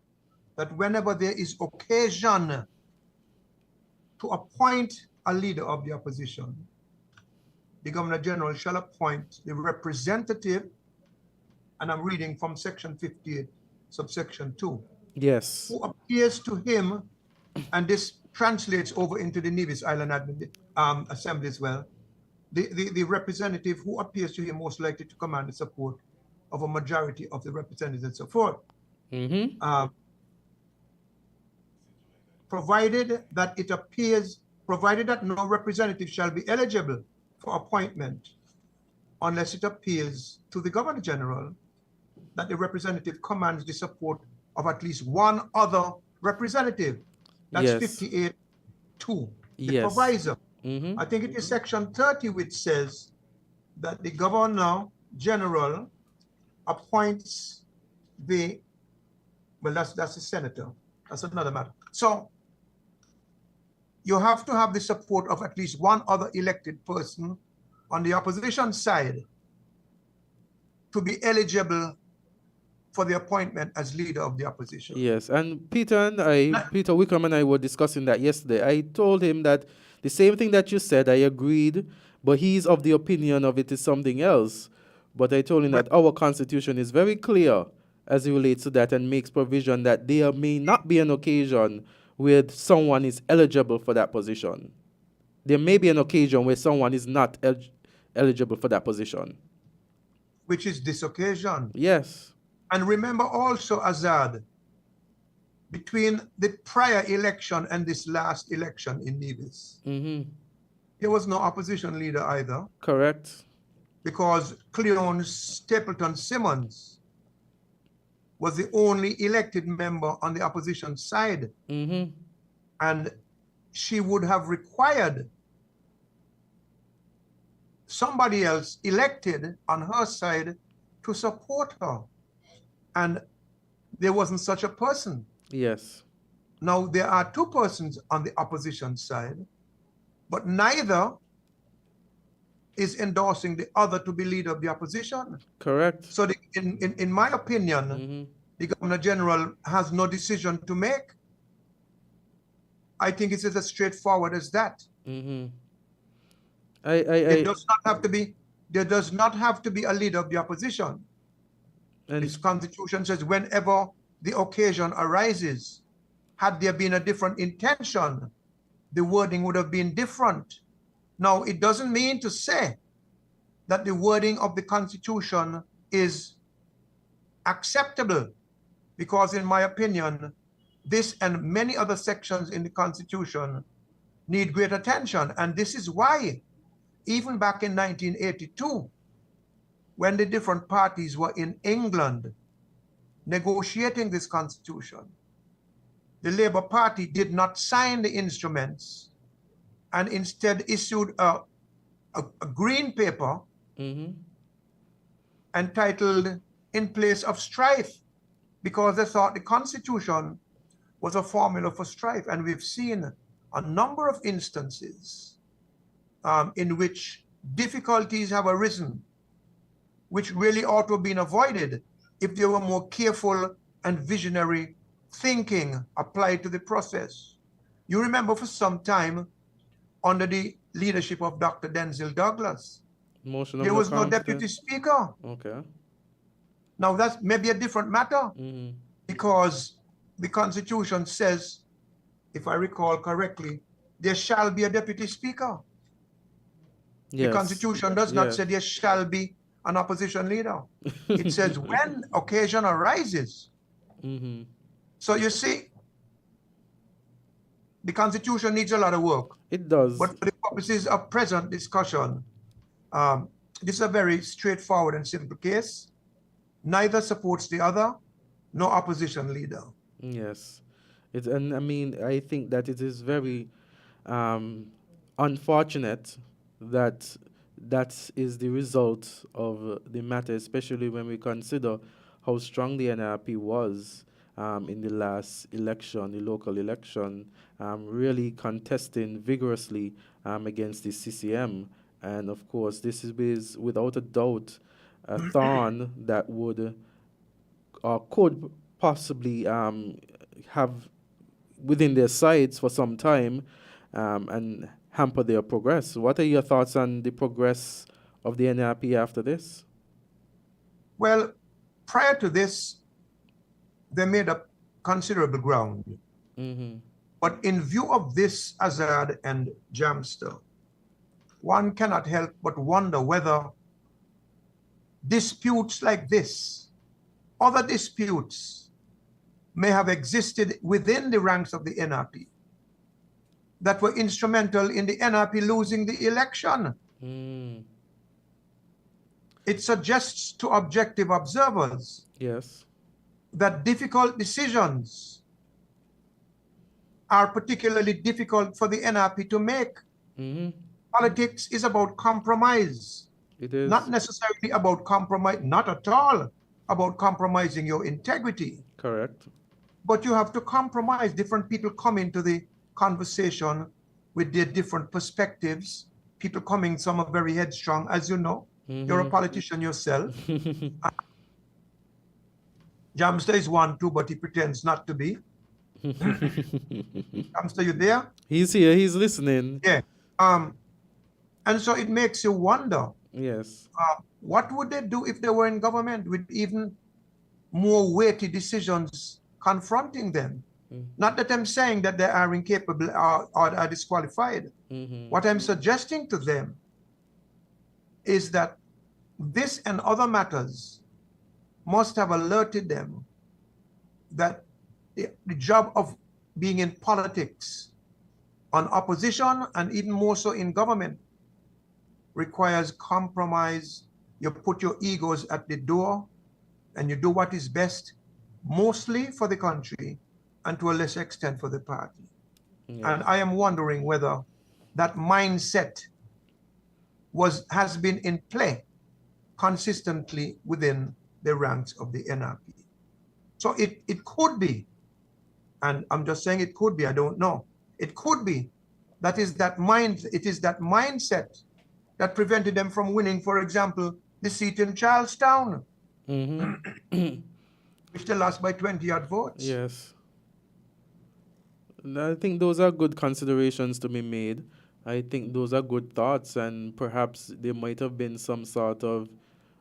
Speaker 16: that whenever there is occasion to appoint a leader of the opposition, the Governor General shall appoint the representative, and I'm reading from section 58, subsection 2.
Speaker 1: Yes.
Speaker 16: Who appears to him, and this translates over into the Nevis Island Assembly as well, the representative who appears to him most likely to command the support of a majority of the representatives and so forth. Provided that no representative shall be eligible for appointment unless it appears to the Governor General that the representative commands the support of at least one other representative. That's 58.2, the proviso. I think it is section 30 which says that the Governor General appoints that's the senator. That's another matter. So you have to have the support of at least one other elected person on the opposition side to be eligible for the appointment as leader of the opposition.
Speaker 1: Yes, and Peter Wickham and I were discussing that yesterday. I told him that the same thing that you said, I agreed, but he's of the opinion of it is something else. But I told him that our constitution is very clear as it relates to that and makes provision that there may not be an occasion where someone is eligible for that position. There may be an occasion where someone is not eligible for that position.
Speaker 16: Which is this occasion.
Speaker 1: Yes.
Speaker 16: And remember also, Azard, between the prior election and this last election in Nevis, there was no opposition leader either.
Speaker 1: Correct.
Speaker 16: Because Cleone Stapleton Simmons was the only elected member on the opposition side. And she would have required somebody else elected on her side to support her. And there wasn't such a person.
Speaker 1: Yes.
Speaker 16: Now, there are two persons on the opposition side, but neither is endorsing the other to be leader of the opposition.
Speaker 1: Correct.
Speaker 16: So in my opinion, the Governor General has no decision to make. I think it's as straightforward as that. There does not have to be a leader of the opposition. And this constitution says whenever the occasion arises, had there been a different intention, the wording would have been different. Now, it doesn't mean to say that the wording of the Constitution is acceptable, because in my opinion, this and many other sections in the Constitution need great attention. And this is why, even back in 1982, when the different parties were in England negotiating this Constitution, the Labour Party did not sign the instruments and instead issued a green paper entitled "In Place of Strife," because they thought the Constitution was a formula for strife. And we've seen a number of instances in which difficulties have arisen, which really ought to have been avoided if there were more careful and visionary thinking applied to the process. You remember for some time, under the leadership of Dr. Denzil Douglas, there was no deputy speaker.
Speaker 1: Okay.
Speaker 16: Now that's maybe a different matter, because the Constitution says, if I recall correctly, there shall be a deputy speaker.
Speaker 1: Yes.
Speaker 16: The Constitution does not say there shall be an opposition leader. It says when occasion arises. So you see, the Constitution needs a lot of work.
Speaker 1: It does.
Speaker 16: But for the purposes of present discussion, this is a very straightforward and simple case. Neither supports the other, no opposition leader.
Speaker 1: Yes. And I mean, I think that it is very unfortunate that that is the result of the matter, especially when we consider how strong the NRP was in the last election, the local election, really contesting vigorously against the CCM. And of course, this is without a doubt a thorn that would or could possibly have within their sights for some time and hamper their progress. What are your thoughts on the progress of the NRP after this?
Speaker 16: Well, prior to this, they made up considerable ground. But in view of this Azard and Jamster, one cannot help but wonder whether disputes like this, other disputes, may have existed within the ranks of the NRP that were instrumental in the NRP losing the election. It suggests to objective observers that difficult decisions are particularly difficult for the NRP to make. Politics is about compromise.
Speaker 1: It is.
Speaker 16: Not necessarily about compromise, not at all about compromising your integrity.
Speaker 1: Correct.
Speaker 16: But you have to compromise. Different people come into the conversation with their different perspectives people coming, some are very headstrong, as you know. You're a politician yourself. Jamster is one too, but he pretends not to be. Jamster, you there?
Speaker 1: He's here. He's listening.
Speaker 16: Yeah. And so it makes you wonder.
Speaker 1: Yes.
Speaker 16: What would they do if they were in government with even more weighty decisions confronting them? Not that I'm saying that they are incapable or are disqualified. What I'm suggesting to them is that this and other matters must have alerted them that the job of being in politics, on opposition, and even more so in government, requires compromise. You put your egos at the door and you do what is best, mostly for the country and to a lesser extent for the party. And I am wondering whether that mindset has been in play consistently within the ranks of the NRP. So it could be, and I'm just saying it could be, I don't know. It could be it is that mindset that prevented them from winning, for example, the seat in Charlestown, which they lost by 20 odd votes.
Speaker 1: Yes. And I think those are good considerations to be made. I think those are good thoughts, and perhaps there might have been some sort of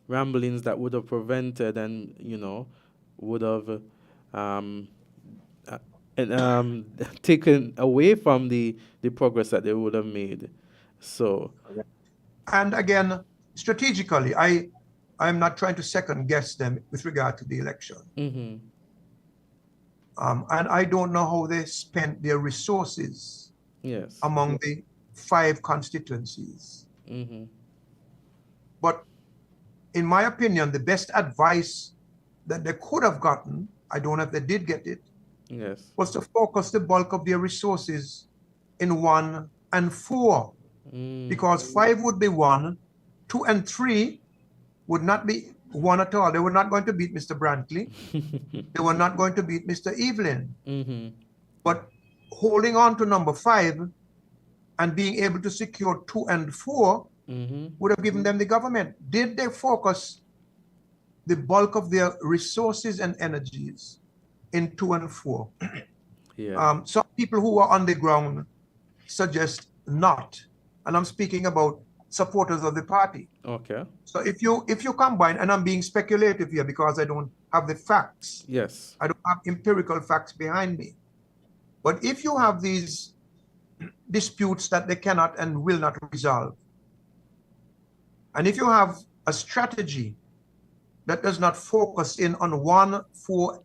Speaker 1: ramblings that would have prevented and, would have taken away from the progress that they would have made. So,
Speaker 16: and again, strategically, I'm not trying to second guess them with regard to the election. And I don't know how they spent their resources among the 5 constituencies. But in my opinion, the best advice that they could have gotten, I don't know if they did get it, was to focus the bulk of their resources in 1 and 4. Because 5 would be 1, 2 and 3 would not be 1 at all. They were not going to beat Mr. Brantley. They were not going to beat Mr. Evelyn. But holding on to number 5 and being able to secure 2 and 4 would have given them the government. Did they focus the bulk of their resources and energies in 2 and 4? Some people who are on the ground suggest not. And I'm speaking about supporters of the party.
Speaker 1: Okay.
Speaker 16: So if you combine, and I'm being speculative here because I don't have the facts.
Speaker 1: Yes.
Speaker 16: I don't have empirical facts behind me. But if you have these disputes that they cannot and will not resolve, and if you have a strategy that does not focus in on 1, 4,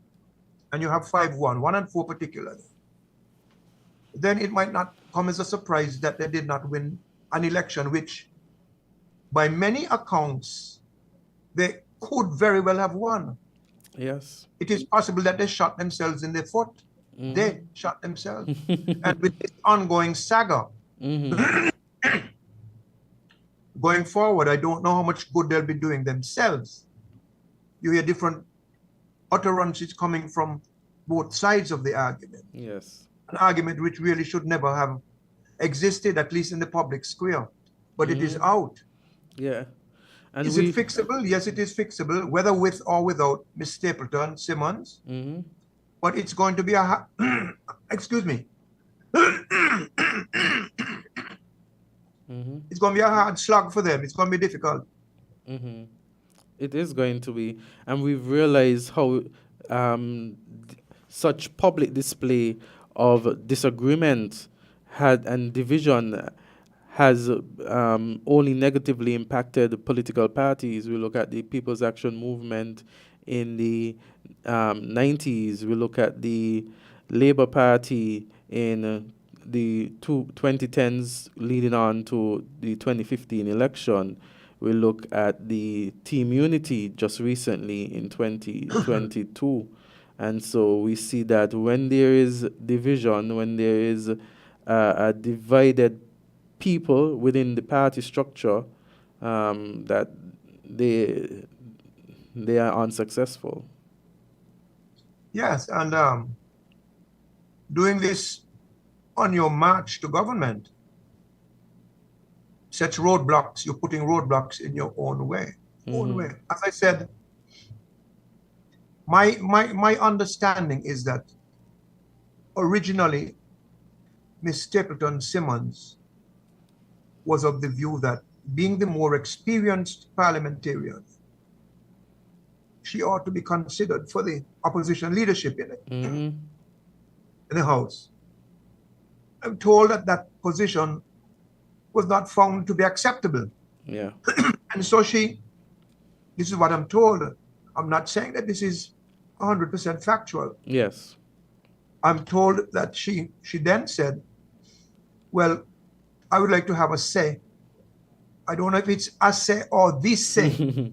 Speaker 16: and you have 5, 1 and 4 particularly, then it might not come as a surprise that they did not win an election, which by many accounts, they could very well have won.
Speaker 1: Yes.
Speaker 16: It is possible that they shot themselves in the foot. They shot themselves. And with this ongoing saga, going forward, I don't know how much good they'll be doing themselves. You hear different utterances coming from both sides of the argument.
Speaker 1: Yes.
Speaker 16: An argument which really should never have existed, at least in the public square. But it is out.
Speaker 1: Yeah. And
Speaker 16: is it fixable? Yes, it is fixable, whether with or without Miss Stapleton Simmons. But it's going to be a excuse me. It's going to be a hard slog for them. It's going to be difficult.
Speaker 1: It is going to be. And we've realized how such public display of disagreement and division has only negatively impacted political parties. We look at the People's Action Movement in the 90s. We look at the Labour Party in the 2010s leading on to the 2015 election. We look at the Team Unity just recently in 2022. And so we see that when there is division, when there is a divided people within the party structure, that they are unsuccessful.
Speaker 16: Yes, and doing this on your march to government, sets roadblocks. You're putting roadblocks in your own way. Own way. As I said, my understanding is that originally Miss Stapleton Simmons was of the view that being the more experienced parliamentarian, she ought to be considered for the opposition leadership in the House. I'm told that that position was not found to be acceptable.
Speaker 1: Yeah.
Speaker 16: And so this is what I'm told. I'm not saying that this is 100% factual.
Speaker 1: Yes.
Speaker 16: I'm told that she then said, well, I would like to have a say. I don't know if it's a say or this say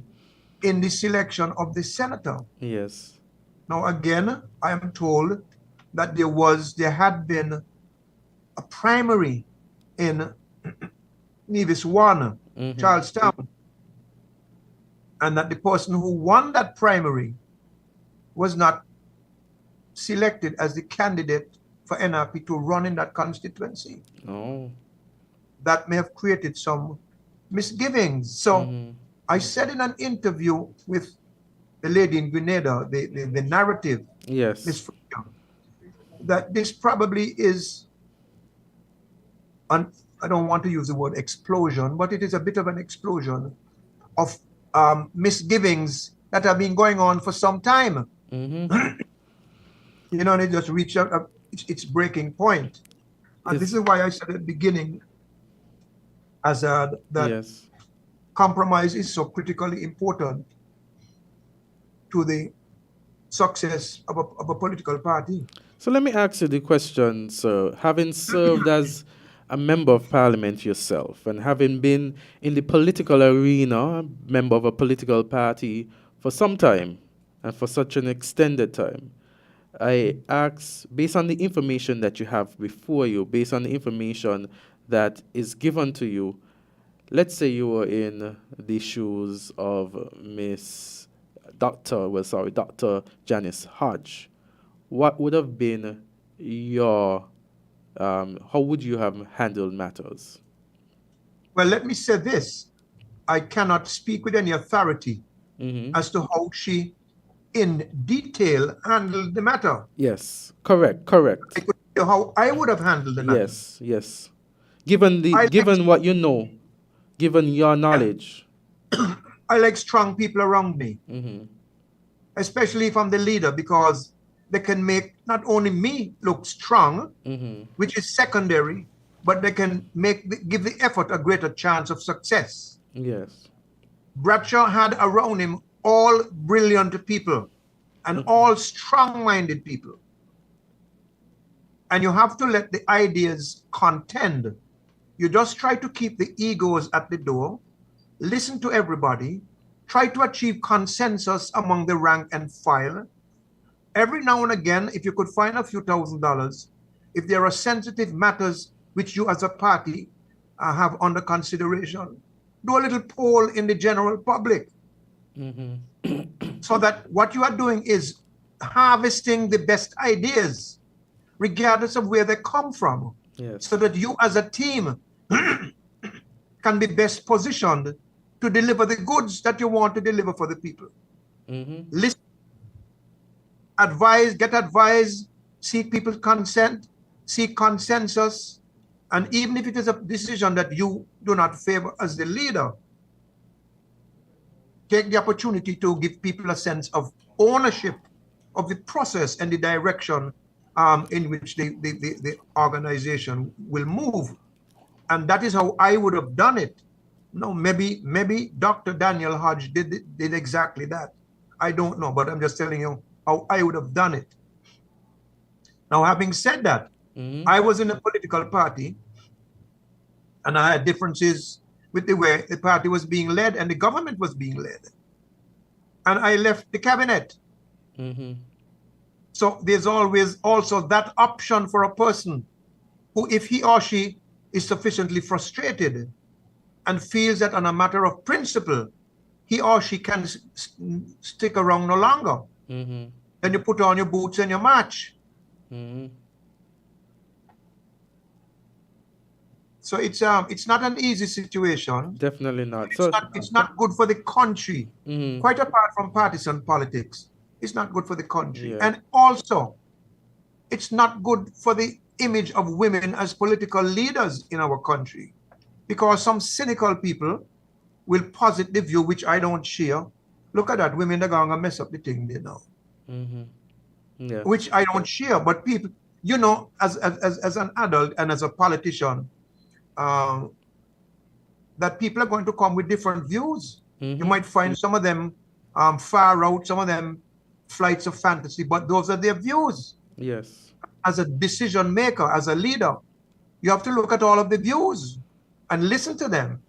Speaker 16: in the selection of the senator.
Speaker 1: Yes.
Speaker 16: Now, again, I am told that there had been a primary in Nevis 1, Charlestown, and that the person who won that primary was not selected as the candidate for NRP to run in that constituency.
Speaker 1: Oh.
Speaker 16: That may have created some misgivings. So I said in an interview with the lady in Grenada, the narrative,
Speaker 1: yes,
Speaker 16: Ms. Freya, that this probably is, I don't want to use the word explosion, but it is a bit of an explosion of misgivings that have been going on for some time. You know, and it just reached out its breaking point. And this is why I said at the beginning, Azard, that compromise is so critically important to the success of a political party.
Speaker 1: So let me ask you the question, sir. Having served as a member of parliament yourself and having been in the political arena, member of a political party for some time and for such an extended time, I ask, based on the information that you have before you, based on the information that is given to you, let's say you were in the shoes of Dr. Janice Hodge. What would have been your, how would you have handled matters?
Speaker 16: Well, let me say this. I cannot speak with any authority as to how she, in detail, handled the matter.
Speaker 1: Yes, correct.
Speaker 16: I could tell how I would have handled the matter.
Speaker 1: Yes. Given what you know, given your knowledge.
Speaker 16: I like strong people around me, especially if I'm the leader, because they can make not only me look strong, which is secondary, but they can give the effort a greater chance of success.
Speaker 1: Yes.
Speaker 16: Bradshaw had around him all brilliant people and all strong-minded people. And you have to let the ideas contend. You just try to keep the egos at the door, listen to everybody, try to achieve consensus among the rank and file. Every now and again, if you could find a few $1,000s, if there are sensitive matters which you as a party have under consideration, do a little poll in the general public. So that what you are doing is harvesting the best ideas, regardless of where they come from, so that you as a team can be best positioned to deliver the goods that you want to deliver for the people. Listen, advise, get advice, seek people's consent, seek consensus, and even if it is a decision that you do not favor as the leader, take the opportunity to give people a sense of ownership of the process and the direction in which the organization will move. And that is how I would have done it. No, maybe Dr. Daniel Hodge did exactly that. I don't know, but I'm just telling you how I would have done it. Now, having said that, I was in a political party and I had differences with the way the party was being led and the government was being led. And I left the cabinet. So there's always also that option for a person who, if he or she is sufficiently frustrated and feels that on a matter of principle, he or she can stick around no longer, then you put on your boots and you march. So it's not an easy situation.
Speaker 1: Definitely not.
Speaker 16: It's not good for the country.
Speaker 1: Mhm.
Speaker 16: Quite apart from partisan politics, it's not good for the country.
Speaker 1: Yeah.
Speaker 16: And also, it's not good for the image of women as political leaders in our country, because some cynical people will posit the view, which I don't share. Look at that, women are going to mess up the thing, you know.
Speaker 1: Mhm. Yeah.
Speaker 16: Which I don't share, but people, you know, as an adult and as a politician, that people are going to come with different views. You might find some of them far out, some of them flights of fantasy, but those are their views.
Speaker 1: Yes.
Speaker 16: As a decision maker, as a leader, you have to look at all of the views and listen to them.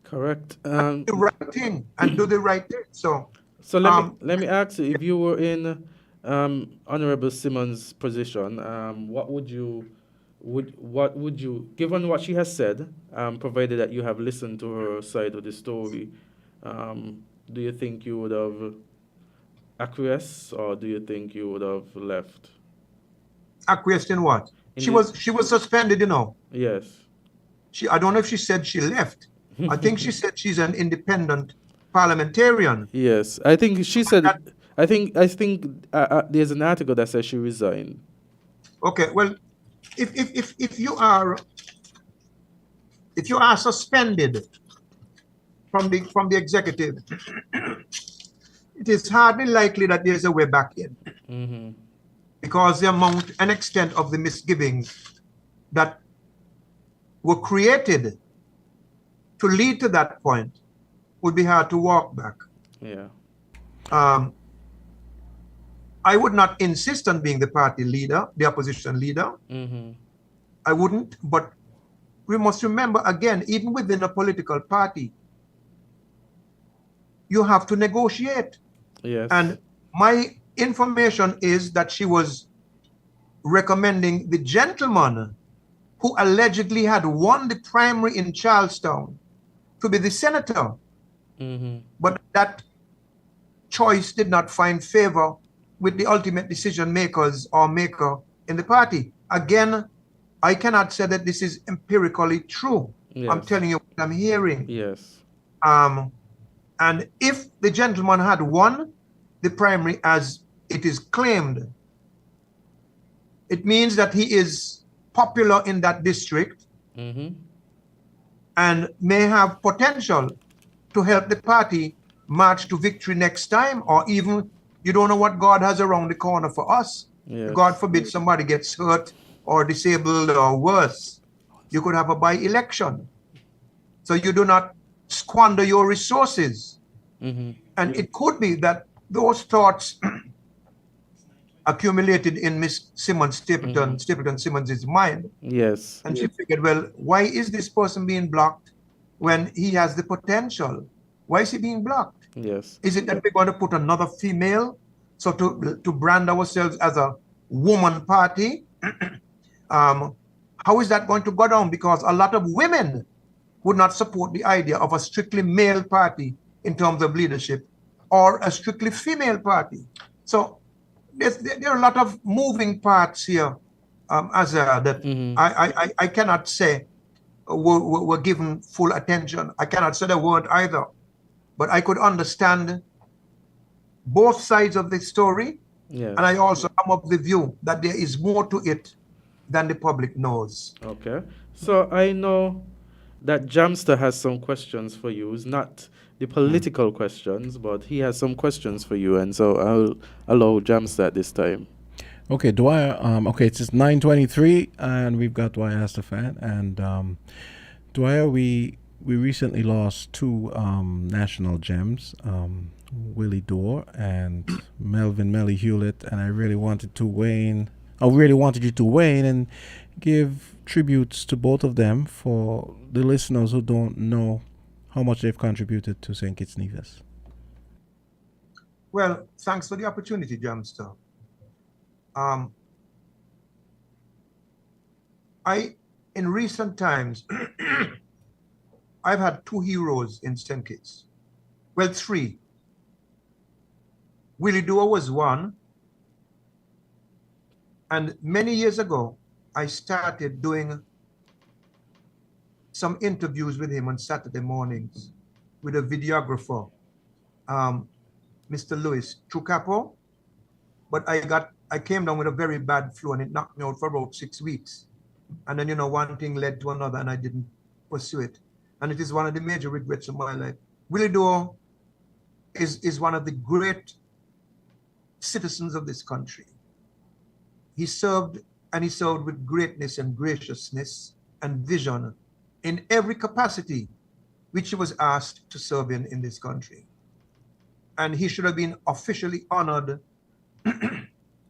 Speaker 1: Correct.
Speaker 16: Do the right thing and do the right thing. So
Speaker 1: let me ask you, if you were in Honorable Simmons' position, what would you given what she has said, provided that you have listened to her side of the story, do you think you would have acquiesced, or do you think you would have left?
Speaker 16: Acquiesced in what? She was suspended, you know.
Speaker 1: Yes.
Speaker 16: I don't know if she said she left. I think she said she's an independent parliamentarian.
Speaker 1: Yes, I think she said. I think there's an article that says she resigned.
Speaker 16: Okay, well, if you are suspended from the executive, it is hardly likely that there's a way back in, because the amount and extent of the misgivings that were created to lead to that point would be hard to walk back.
Speaker 1: Yeah.
Speaker 16: I would not insist on being the party leader, the opposition leader. I wouldn't, but we must remember again, even within a political party, you have to negotiate.
Speaker 1: Yes.
Speaker 16: And my information is that she was recommending the gentleman who allegedly had won the primary in Charlestown to be the senator. But that choice did not find favor with the ultimate decision makers or maker in the party. Again, I cannot say that this is empirically true.
Speaker 1: Yes.
Speaker 16: I'm telling you what I'm hearing.
Speaker 1: Yes.
Speaker 16: And if the gentleman had won the primary as it is claimed, it means that he is popular in that district and may have potential to help the party march to victory next time, or even, you don't know what God has around the corner for us.
Speaker 1: Yes.
Speaker 16: God forbid somebody gets hurt or disabled or worse. You could have a by-election. So you do not squander your resources. And it could be that those thoughts accumulated in Miss Simmons, Stapleton Simmons' mind.
Speaker 1: Yes.
Speaker 16: And she figured, well, why is this person being blocked when he has the potential? Why is he being blocked?
Speaker 1: Yes.
Speaker 16: Is it that we're going to put another female? So to brand ourselves as a woman party? How is that going to go down? Because a lot of women would not support the idea of a strictly male party in terms of leadership, or a strictly female party. So there are a lot of moving parts here, that I cannot say were given full attention. I cannot say the word either, but I could understand both sides of the story.
Speaker 1: Yes.
Speaker 16: And I also am of the view that there is more to it than the public knows.
Speaker 1: Okay. So I know that Jamster has some questions for you. It's not the political questions, but he has some questions for you, and so I'll allow Jamster at this time.
Speaker 2: Okay, Dwyer. Okay, it's just 9:23, and we've got Dwyer Astafan. And Dwyer, we recently lost two national gems, Willie Dorr and Melvin Melly Hewlett, and I really wanted you to weigh in and give tributes to both of them for the listeners who don't know how much they've contributed to St. Kitts Nevis.
Speaker 16: Well, thanks for the opportunity, Jamster. In recent times, I've had two heroes in St. Kitts. Well, three. Willie Dorr was one. And many years ago, I started doing some interviews with him on Saturday mornings with a videographer, Mr. Lewis Trucapo, but I came down with a very bad flu and it knocked me out for about 6 weeks. And then, one thing led to another and I didn't pursue it. And it is one of the major regrets of my life. Willie Dore is one of the great citizens of this country. He served with greatness and graciousness and vision in every capacity which he was asked to serve in this country. And he should have been officially honored,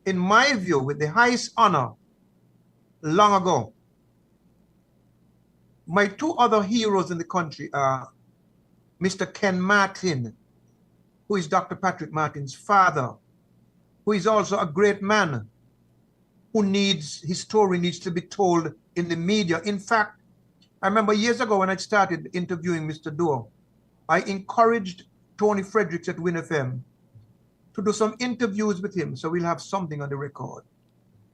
Speaker 16: in my view, with the highest honor long ago. My two other heroes in the country are Mr. Ken Martin, who is Dr. Patrick Martin's father, who is also a great man who his story needs to be told in the media. In fact, I remember years ago when I started interviewing Mr. Dore, I encouraged Tony Fredericks at Win FM to do some interviews with him so we'll have something on the record.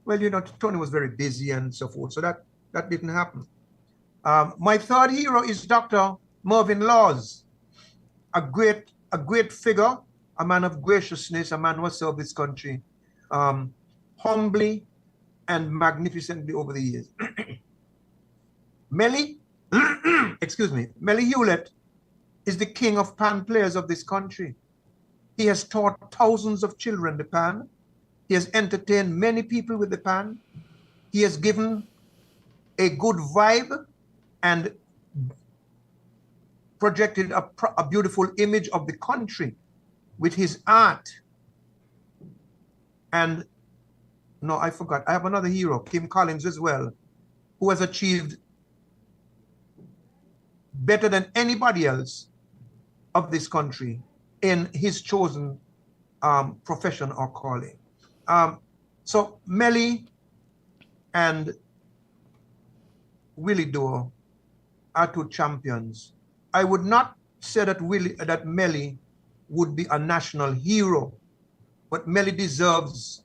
Speaker 16: Well, Tony was very busy and so forth, so that didn't happen. My third hero is Dr. Mervyn Laws, a great figure, a man of graciousness, a man who has served this country humbly and magnificently over the years. Melly Hewlett is the king of pan players of this country. He has taught thousands of children the pan. He has entertained many people with the pan. He has given a good vibe and projected a beautiful image of the country with his art. And no, I forgot. I have another hero, Kim Collins as well, who has achieved better than anybody else of this country in his chosen profession or calling. So Melly and Willie Dore are two champions. I would not say that Melly would be a national hero, but Melly deserves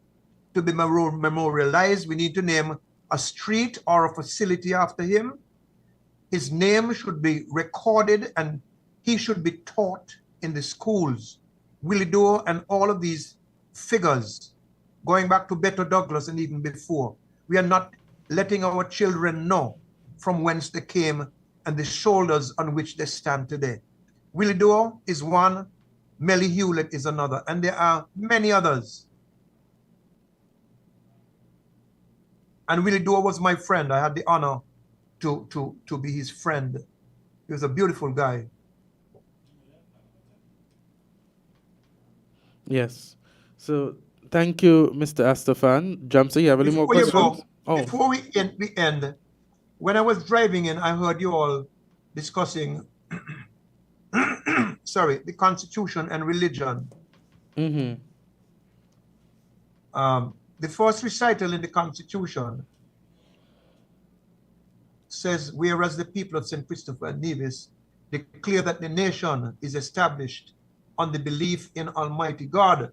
Speaker 16: to be memorialized. We need to name a street or a facility after him. His name should be recorded and he should be taught in the schools. Willie Dore and all of these figures, going back to Beto Douglas and even before, we are not letting our children know from whence they came and the shoulders on which they stand today. Willie Dore is one, Melly Hewlett is another, and there are many others. And Willie Dore was my friend. I had the honor to be his friend. He was a beautiful guy.
Speaker 1: Yes. So thank you, Mr. Astafan. Jamsa, you have any more questions?
Speaker 16: Before we end, when I was driving in, I heard you all discussing the Constitution and religion.
Speaker 1: Mm-hmm.
Speaker 16: The first recital in the Constitution says, whereas the people of St. Christopher and Nevis declare that the nation is established on the belief in Almighty God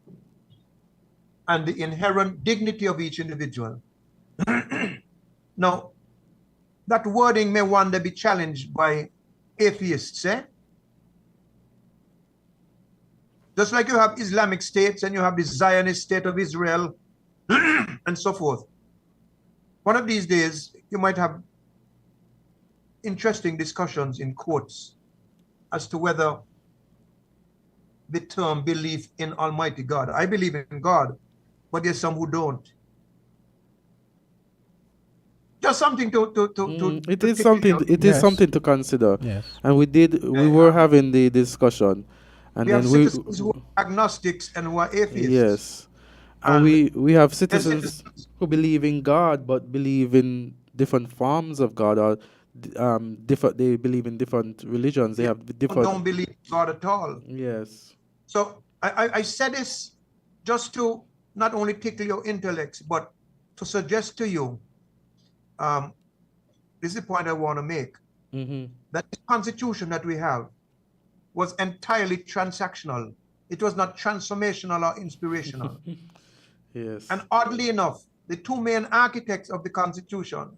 Speaker 16: and the inherent dignity of each individual. Now, that wording may one day be challenged by atheists, eh? Just like you have Islamic states and you have the Zionist state of Israel and so forth. One of these days, you might have interesting discussions in courts as to whether the term belief in Almighty God. I believe in God, but there's some who don't. Just something
Speaker 1: it is something to consider.
Speaker 2: Yes.
Speaker 1: And we were having the discussion. And
Speaker 16: we
Speaker 1: then
Speaker 16: have citizens who are agnostics and who are atheists.
Speaker 1: Yes. And we have citizens who believe in God but believe in different forms of God, or they believe in different religions. They have different.
Speaker 16: Don't believe God at all.
Speaker 1: Yes.
Speaker 16: So I said this just to not only tickle your intellects, but to suggest to you, this is the point I want to make, that the Constitution that we have was entirely transactional. It was not transformational or inspirational.
Speaker 1: Yes.
Speaker 16: And oddly enough, the two main architects of the Constitution,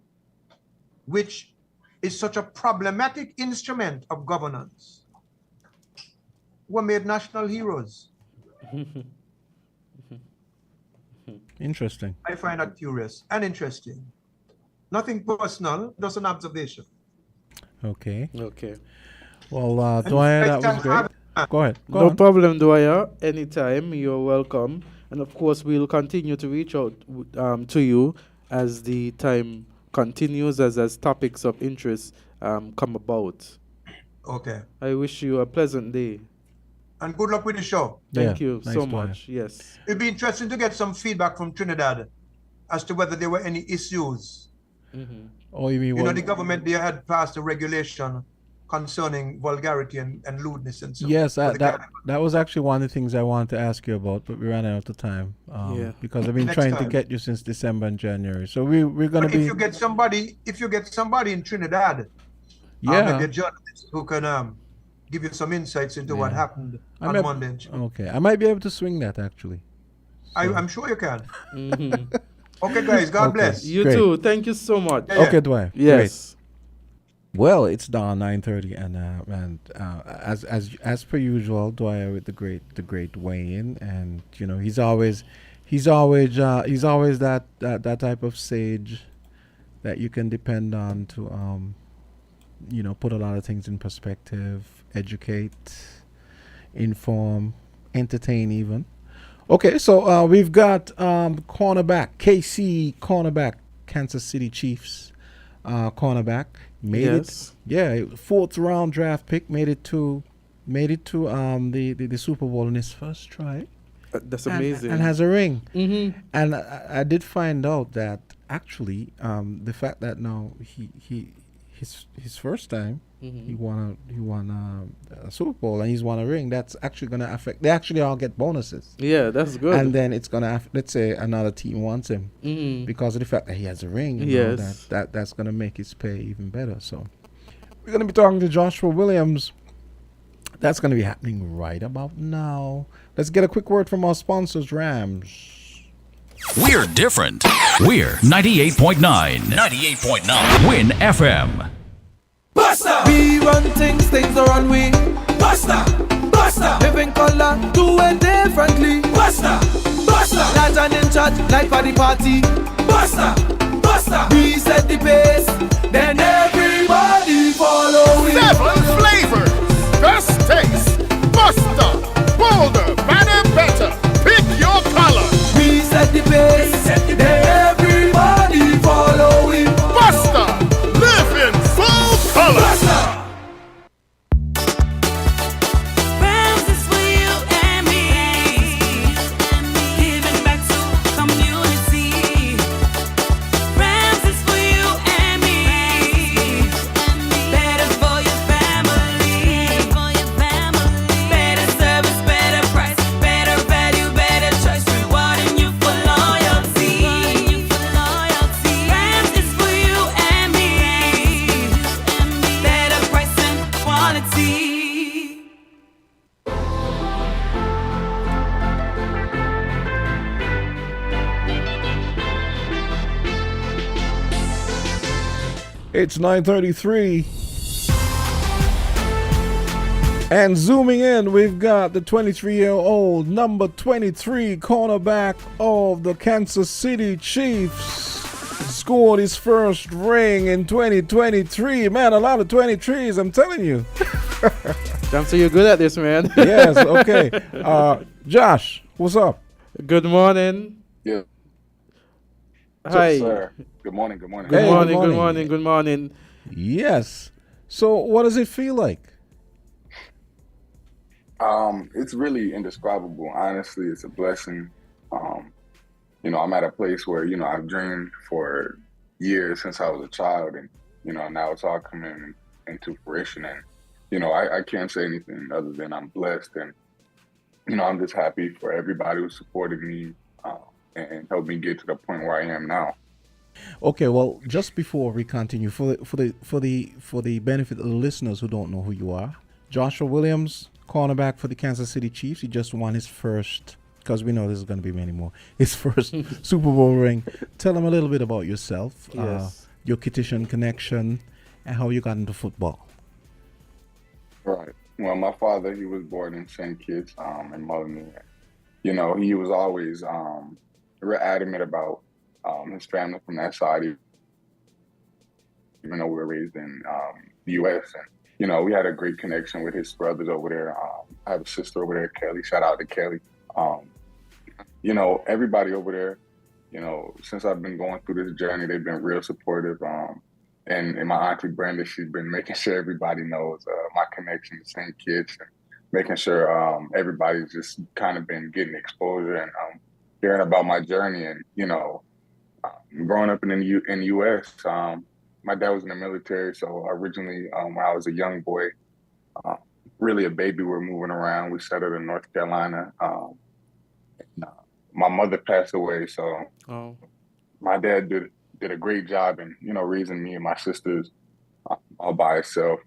Speaker 16: which is such a problematic instrument of governance were made national heroes.
Speaker 2: Interesting.
Speaker 16: I find that curious and interesting. Nothing personal, just an observation.
Speaker 2: Okay.
Speaker 1: Okay.
Speaker 2: Well, Dwyer, that was great. Go ahead. Go
Speaker 1: No
Speaker 2: on.
Speaker 1: problem, Dwyer. Anytime, you're welcome. And of course, we'll continue to reach out to you as the time continues, as topics of interest come about.
Speaker 16: Okay.
Speaker 1: I wish you a pleasant day.
Speaker 16: And good luck with the show.
Speaker 1: Thank you so much. Yes.
Speaker 16: It'd be interesting to get some feedback from Trinidad as to whether there were any issues.
Speaker 2: Oh, you mean
Speaker 16: You know, the government there had passed a regulation concerning vulgarity and lewdness and so on.
Speaker 2: Yes,
Speaker 16: for the
Speaker 2: that was actually one of the things I wanted to ask you about, but we ran out of time.
Speaker 1: Yeah.
Speaker 2: Because I've been
Speaker 16: Next
Speaker 2: trying to
Speaker 16: time.
Speaker 2: get you since December and January. So we're gonna
Speaker 16: But
Speaker 2: be.
Speaker 16: if you get somebody in Trinidad,
Speaker 2: Yeah.
Speaker 16: maybe a journalist who can give you some insights into what happened on
Speaker 2: might-
Speaker 16: Monday. and Tuesday.
Speaker 2: Okay, I might be able to swing that actually.
Speaker 16: I'm sure you can. Okay, guys, God bless.
Speaker 1: You
Speaker 2: Great.
Speaker 1: too. Thank you so much.
Speaker 2: Okay, Dwyer.
Speaker 1: Yes.
Speaker 2: Great. Well, it's down 9:30, and as per usual, Dwyer with the great Wayne, and you know he's always that type of sage that you can depend on to put a lot of things in perspective, educate, inform, entertain even. Okay, so we've got cornerback, KC cornerback, Kansas City Chiefs cornerback. Made
Speaker 1: Yes.
Speaker 2: it. Yeah, fourth round draft pick, made it to the Super Bowl in his first try.
Speaker 1: That's amazing.
Speaker 2: And has a ring.
Speaker 1: Mm-hmm.
Speaker 2: And I did find out that actually the fact that now his first time he won a Super Bowl and he's won a ring, that's actually going to affect. They actually all get bonuses.
Speaker 1: Yeah, that's good.
Speaker 2: And then it's going to, let's say another team wants him because of the fact that he has a ring. You know, that's going to make his pay even better. So we're going to be talking to Joshua Williams. That's going to be happening right about now. Let's get a quick word from our sponsors, Rams.
Speaker 5: We're different. We're 98.9. 98.9. Win FM.
Speaker 11: Buster! We run things are on we. Buster! Buster! Living color, do it differently. Buster! Buster! Legend in charge, like for the party. Buster! Buster! We set the pace, then everybody follow it.
Speaker 17: 7 flavors, best taste, Buster, bolder, better, better. Pick your color.
Speaker 11: We set the pace, then everybody follow it.
Speaker 17: Buster, live in full color.
Speaker 11: Buster!
Speaker 18: Rams is for you and me. Giving back to community. Rams is for you and me. Better for your family. Better service, better price, better value, better choice. Rewarding you for loyalty. Rams is for you and me. Better price and quality.
Speaker 2: It's 9:33. And zooming in, we've got the 23-year-old number 23 cornerback of the Kansas City Chiefs. Scored his first ring in 2023. Man, a lot of 23s, I'm telling you.
Speaker 1: Damn, so you're good at this, man.
Speaker 2: Yes, okay. Josh, what's up?
Speaker 1: Good morning.
Speaker 19: Yeah.
Speaker 1: Hi.
Speaker 19: Sir. Good morning. Good morning.
Speaker 1: Good morning. Good morning. Good morning.
Speaker 2: Yes. So, what does it feel like?
Speaker 19: It's really indescribable. Honestly, it's a blessing. I'm at a place where, I've dreamed for years since I was a child, and, now it's all coming into fruition. And, I can't say anything other than I'm blessed, and, I'm just happy for everybody who supported me and helped me get to the point where I am now.
Speaker 2: Okay, well, just before we continue, for the benefit of the listeners who don't know who you are, Joshua Williams, cornerback for the Kansas City Chiefs. He just won his first, because we know this is going to be many more, his first Super Bowl ring. Tell them a little bit about yourself,
Speaker 1: Yes.
Speaker 2: your Kittitian connection, and how you got into football.
Speaker 19: Right. Well, my father, he was born in St. Kitts, in Mulligan. You know, he was always real adamant about his family from that side, even though we were raised in the U.S. And, you know, we had a great connection with his brothers over there. I have a sister over there, Kelly. Shout out to Kelly. You know, everybody over there, you know, since I've been going through this journey, they've been real supportive. And my auntie Brenda, she's been making sure everybody knows my connection to St. Kitts and making sure everybody's just kind of been getting exposure and hearing about my journey. And, you know, growing up in the U.S., my dad was in the military. So originally, when I was a young boy, really a baby, we were moving around. We settled in North Carolina. My mother passed away, so my dad did a great job in, you know, raising me and my sisters all by himself.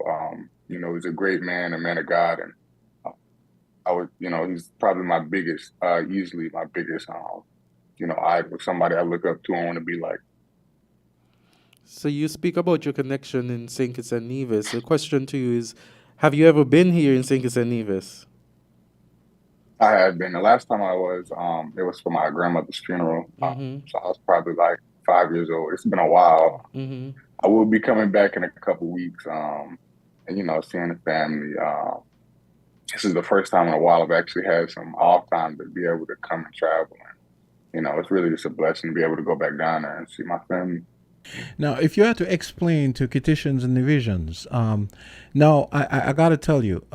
Speaker 19: You know, he's a great man, a man of God, and I would, you know, he's probably my biggest, easily my biggest, you know, idol, somebody I look up to and want to be like.
Speaker 1: So you speak about your connection in St. Kitts and Nevis. The question to you is, have you ever been here in St. Kitts and Nevis?
Speaker 19: I had been. The last time I was, it was for my grandmother's funeral. So I was probably like 5 years old. It's been a while. I will be coming back in a couple weeks, and, you know, seeing the family. This is the first time in a while I've actually had some off time to be able to come and travel. And, you know, it's really just a blessing to be able to go back down there and see my family.
Speaker 2: Now, if you had to explain to Kittitians and Nevisians, now I got to tell you,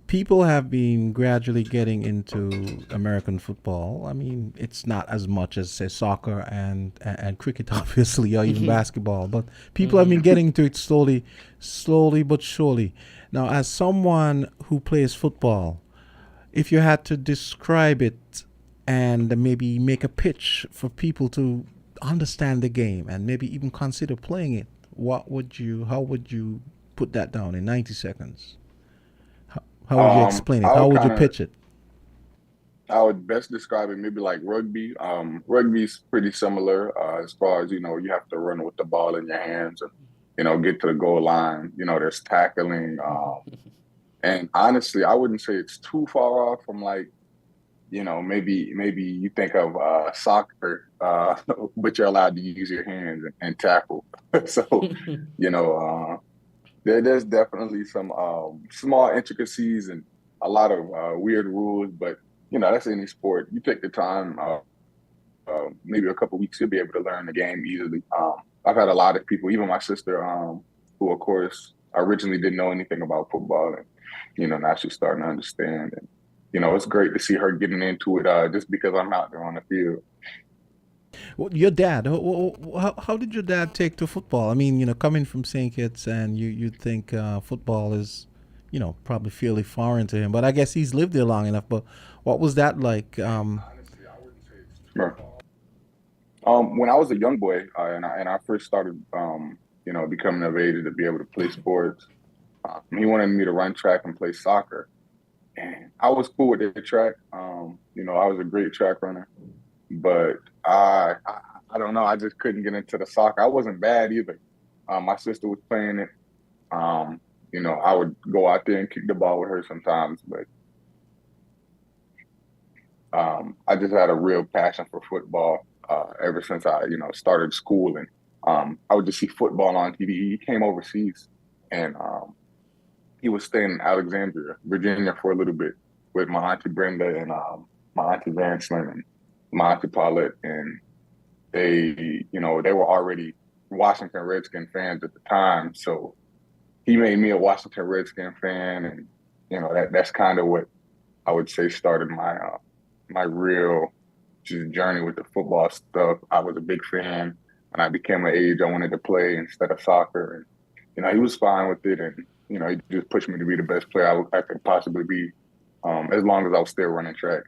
Speaker 2: people have been gradually getting into American football. I mean, it's not as much as, say, soccer and cricket, obviously, or even basketball, but people have been getting into it slowly but surely. Now, as someone who plays football, if you had to describe it and maybe make a pitch for people to understand the game and maybe even consider playing it, how would you put that down in 90 seconds? How would you explain it? How would you pitch it?
Speaker 19: I would best describe it maybe like rugby. Rugby's pretty similar as far as, you know, you have to run with the ball in your hands and, you know, get to the goal line. You know, there's tackling. And honestly, I wouldn't say it's too far off from, like, you know, maybe you think of soccer, but you're allowed to use your hands and tackle. So, you know, there's definitely some small intricacies and a lot of weird rules, but, you know, that's any sport. You take the time, maybe a couple weeks, you'll be able to learn the game easily. I've had a lot of people, even my sister, who, of course, originally didn't know anything about football, and, you know, now she's starting to understand. And, you know, it's great to see her getting into it just because I'm out there on the field.
Speaker 2: Well, your dad, how did your dad take to football? I mean, you know, coming from St. Kitts, and you'd think football is, you know, probably fairly foreign to him. But I guess he's lived there long enough. But what was that like?
Speaker 19: Honestly, I wouldn't say it's sure. When I was a young boy and I first started, you know, becoming of age to be able to play sports, he wanted me to run track and play soccer. And I was cool with the track. You know, I was a great track runner. But I don't know. I just couldn't get into the soccer. I wasn't bad either. My sister was playing it. You know, I would go out there and kick the ball with her sometimes. But I just had a real passion for football ever since I, you know, started school. And I would just see football on TV. He came overseas, and he was staying in Alexandria, Virginia, for a little bit with my auntie Brenda and my auntie Vansland and my auntie Paulette, and they, you know, they were already Washington Redskin fans at the time. So he made me a Washington Redskin fan, and, you know, that's kind of what I would say started my my real just journey with the football stuff. I was a big fan, and I became an age I wanted to play instead of soccer. And, you know, he was fine with it, and, you know, he just pushed me to be the best player I could possibly be, as long as I was still running track.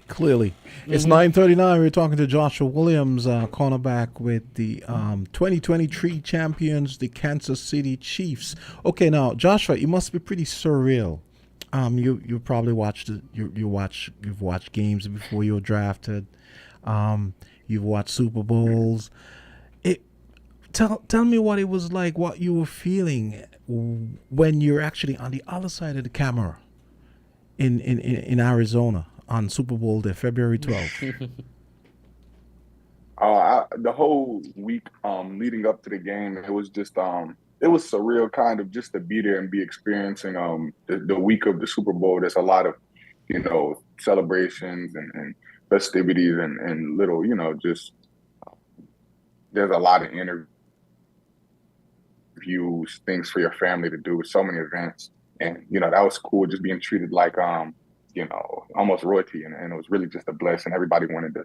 Speaker 2: Clearly. It's 9:39. We're talking to Joshua Williams, cornerback with the 2023 champions, the Kansas City Chiefs. Okay, now, Joshua, it must be pretty surreal. You probably watched you've watched games before you were drafted. You've watched Super Bowls. Tell me what it was like, what you were feeling when you're actually on the other side of the camera in Arizona on Super Bowl Day, February 12th.
Speaker 19: The whole week leading up to the game, it was just it was surreal, kind of just to be there and be experiencing the week of the Super Bowl. There's a lot of celebrations and festivities and little just there's a lot of interviews, things for your family to do, so many events, and that was cool, just being treated like almost royalty, and it was really just a blessing. Everybody wanted to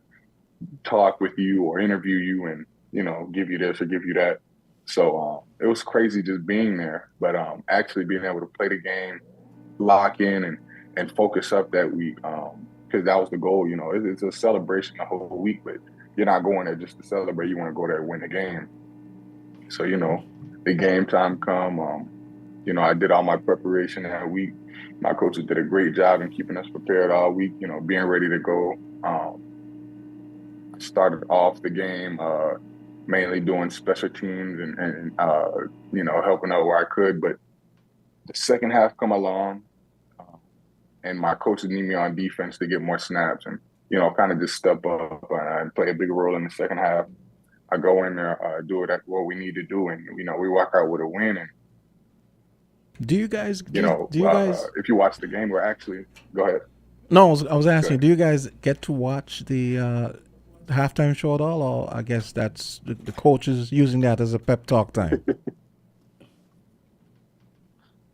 Speaker 19: talk with you or interview you and give you this or give you that, so it was crazy just being there, but actually being able to play the game, lock in and focus up that week, because that was the goal. It's a celebration the whole week, but you're not going there just to celebrate. You want to go there and win the game. So the game time come, I did all my preparation that week. My coaches did a great job in keeping us prepared all week, being ready to go. Started off the game mainly doing special teams and helping out where I could. But the second half come along, and my coaches need me on defense to get more snaps and kind of just step up and play a big role in the second half. I go in there, do what we need to do, and we walk out with a win. And
Speaker 2: do you guys?
Speaker 19: If you watch the game, we're actually go ahead.
Speaker 2: No, I was asking. Do you guys get to watch the halftime show at all, or I guess that's the coaches using that as a pep talk time?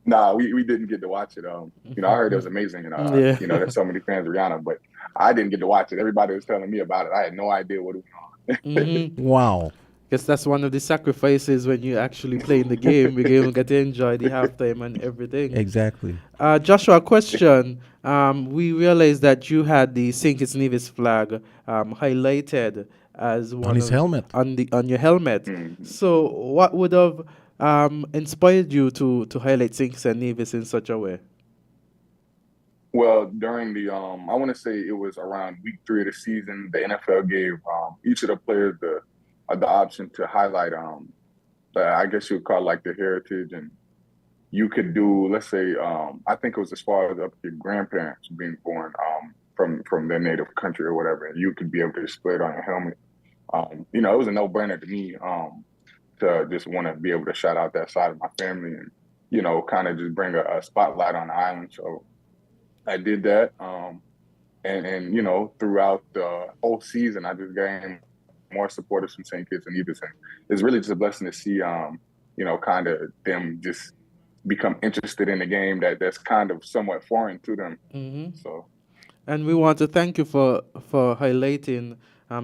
Speaker 19: Nah, we didn't get to watch it. I heard it was amazing, and there's so many fans of Rihanna, but I didn't get to watch it. Everybody was telling me about it. I had no idea what was going on.
Speaker 2: Wow.
Speaker 1: Guess that's one of the sacrifices when you actually play in the game. You get to enjoy the halftime and everything.
Speaker 2: Exactly.
Speaker 1: Joshua, question. We realized that you had the St. Kitts Nevis flag highlighted as one
Speaker 2: on his helmet.
Speaker 1: On your helmet. Mm-hmm. So what would have inspired you to highlight St. Kitts and Nevis in such a way?
Speaker 19: Well, during the I want to say it was around week 3 of the season, the NFL gave each of the players the option to highlight I guess you would call it like the heritage, and you could do, let's say, I think it was as far as up to your grandparents being born from their native country or whatever, and you could be able to display it on your helmet. It was a no-brainer to me to just want to be able to shout out that side of my family and kind of just bring a spotlight on the island. So I did that, and throughout the whole season, I just gained more supporters from St. Kitts and Nevis, and it's really just a blessing to see, kind of them just become interested in the game that's kind of somewhat foreign to them.
Speaker 1: Mm-hmm.
Speaker 19: So,
Speaker 1: and we want to thank you for highlighting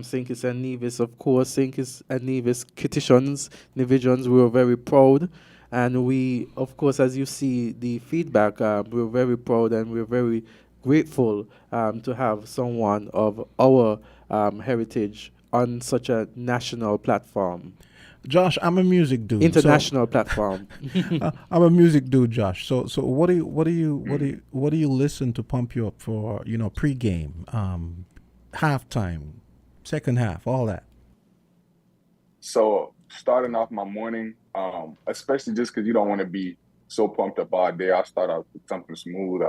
Speaker 1: St. Kitts and Nevis. Of course, St. Kitts and Nevis Kittitians, Nevisions, we were very proud. And we, of course, as you see the feedback, we're very proud and we're very grateful to have someone of our heritage on such a national platform.
Speaker 2: Josh, I'm a music dude.
Speaker 1: International platform.
Speaker 2: I'm a music dude, Josh. So what do you listen to pump you up for? Pregame, halftime, second half, all that.
Speaker 19: So starting off my morning, especially just because you don't want to be so pumped up all day, I'll start out with something smooth.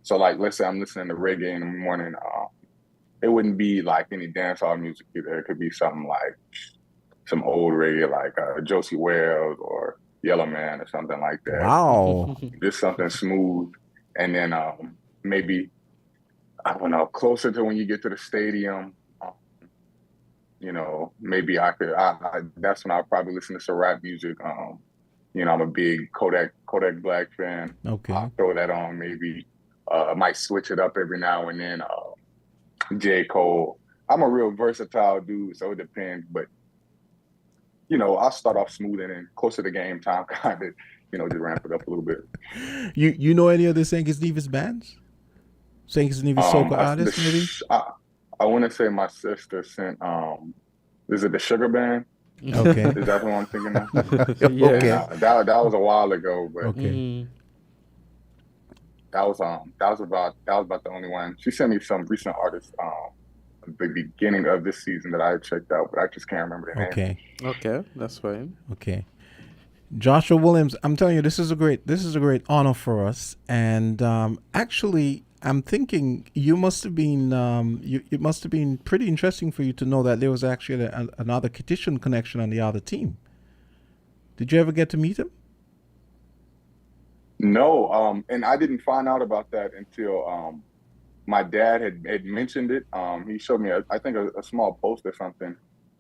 Speaker 19: So like, let's say I'm listening to reggae in the morning. It wouldn't be like any dancehall music either. It could be something like some old reggae, like Josie Wells or Yellow Man or something like that.
Speaker 2: Wow.
Speaker 19: Just something smooth. And then maybe, I don't know, closer to when you get to the stadium, maybe I could, that's when I'll probably listen to some rap music. I'm a big Kodak Black fan.
Speaker 2: Okay.
Speaker 19: I'll throw that on maybe. I might switch it up every now and then. J. Cole. I'm a real versatile dude, so it depends. But, I'll start off smooth and then closer to game time, kind of, just ramp it up a little bit.
Speaker 2: You know any of the St. Kitts Nevis bands? St. Kitts Nevis soca artists, maybe?
Speaker 19: I want to say my sister sent, is it the Sugar Band?
Speaker 2: Okay.
Speaker 19: Is that what I'm thinking of?
Speaker 2: Yeah. Okay.
Speaker 19: That was a while ago, but
Speaker 2: okay.
Speaker 19: That was about the only one. She sent me some recent artists the beginning of this season that I had checked out, but I just can't remember the name.
Speaker 2: Okay.
Speaker 1: Okay, that's fine.
Speaker 2: Okay. Joshua Williams, I'm telling you, this is a great honor for us. And actually, I'm thinking you must have been it must have been pretty interesting for you to know that there was actually another Kittian connection on the other team. Did you ever get to meet him?
Speaker 19: No, and I didn't find out about that until my dad had mentioned it. He showed me, I think, a small post or something.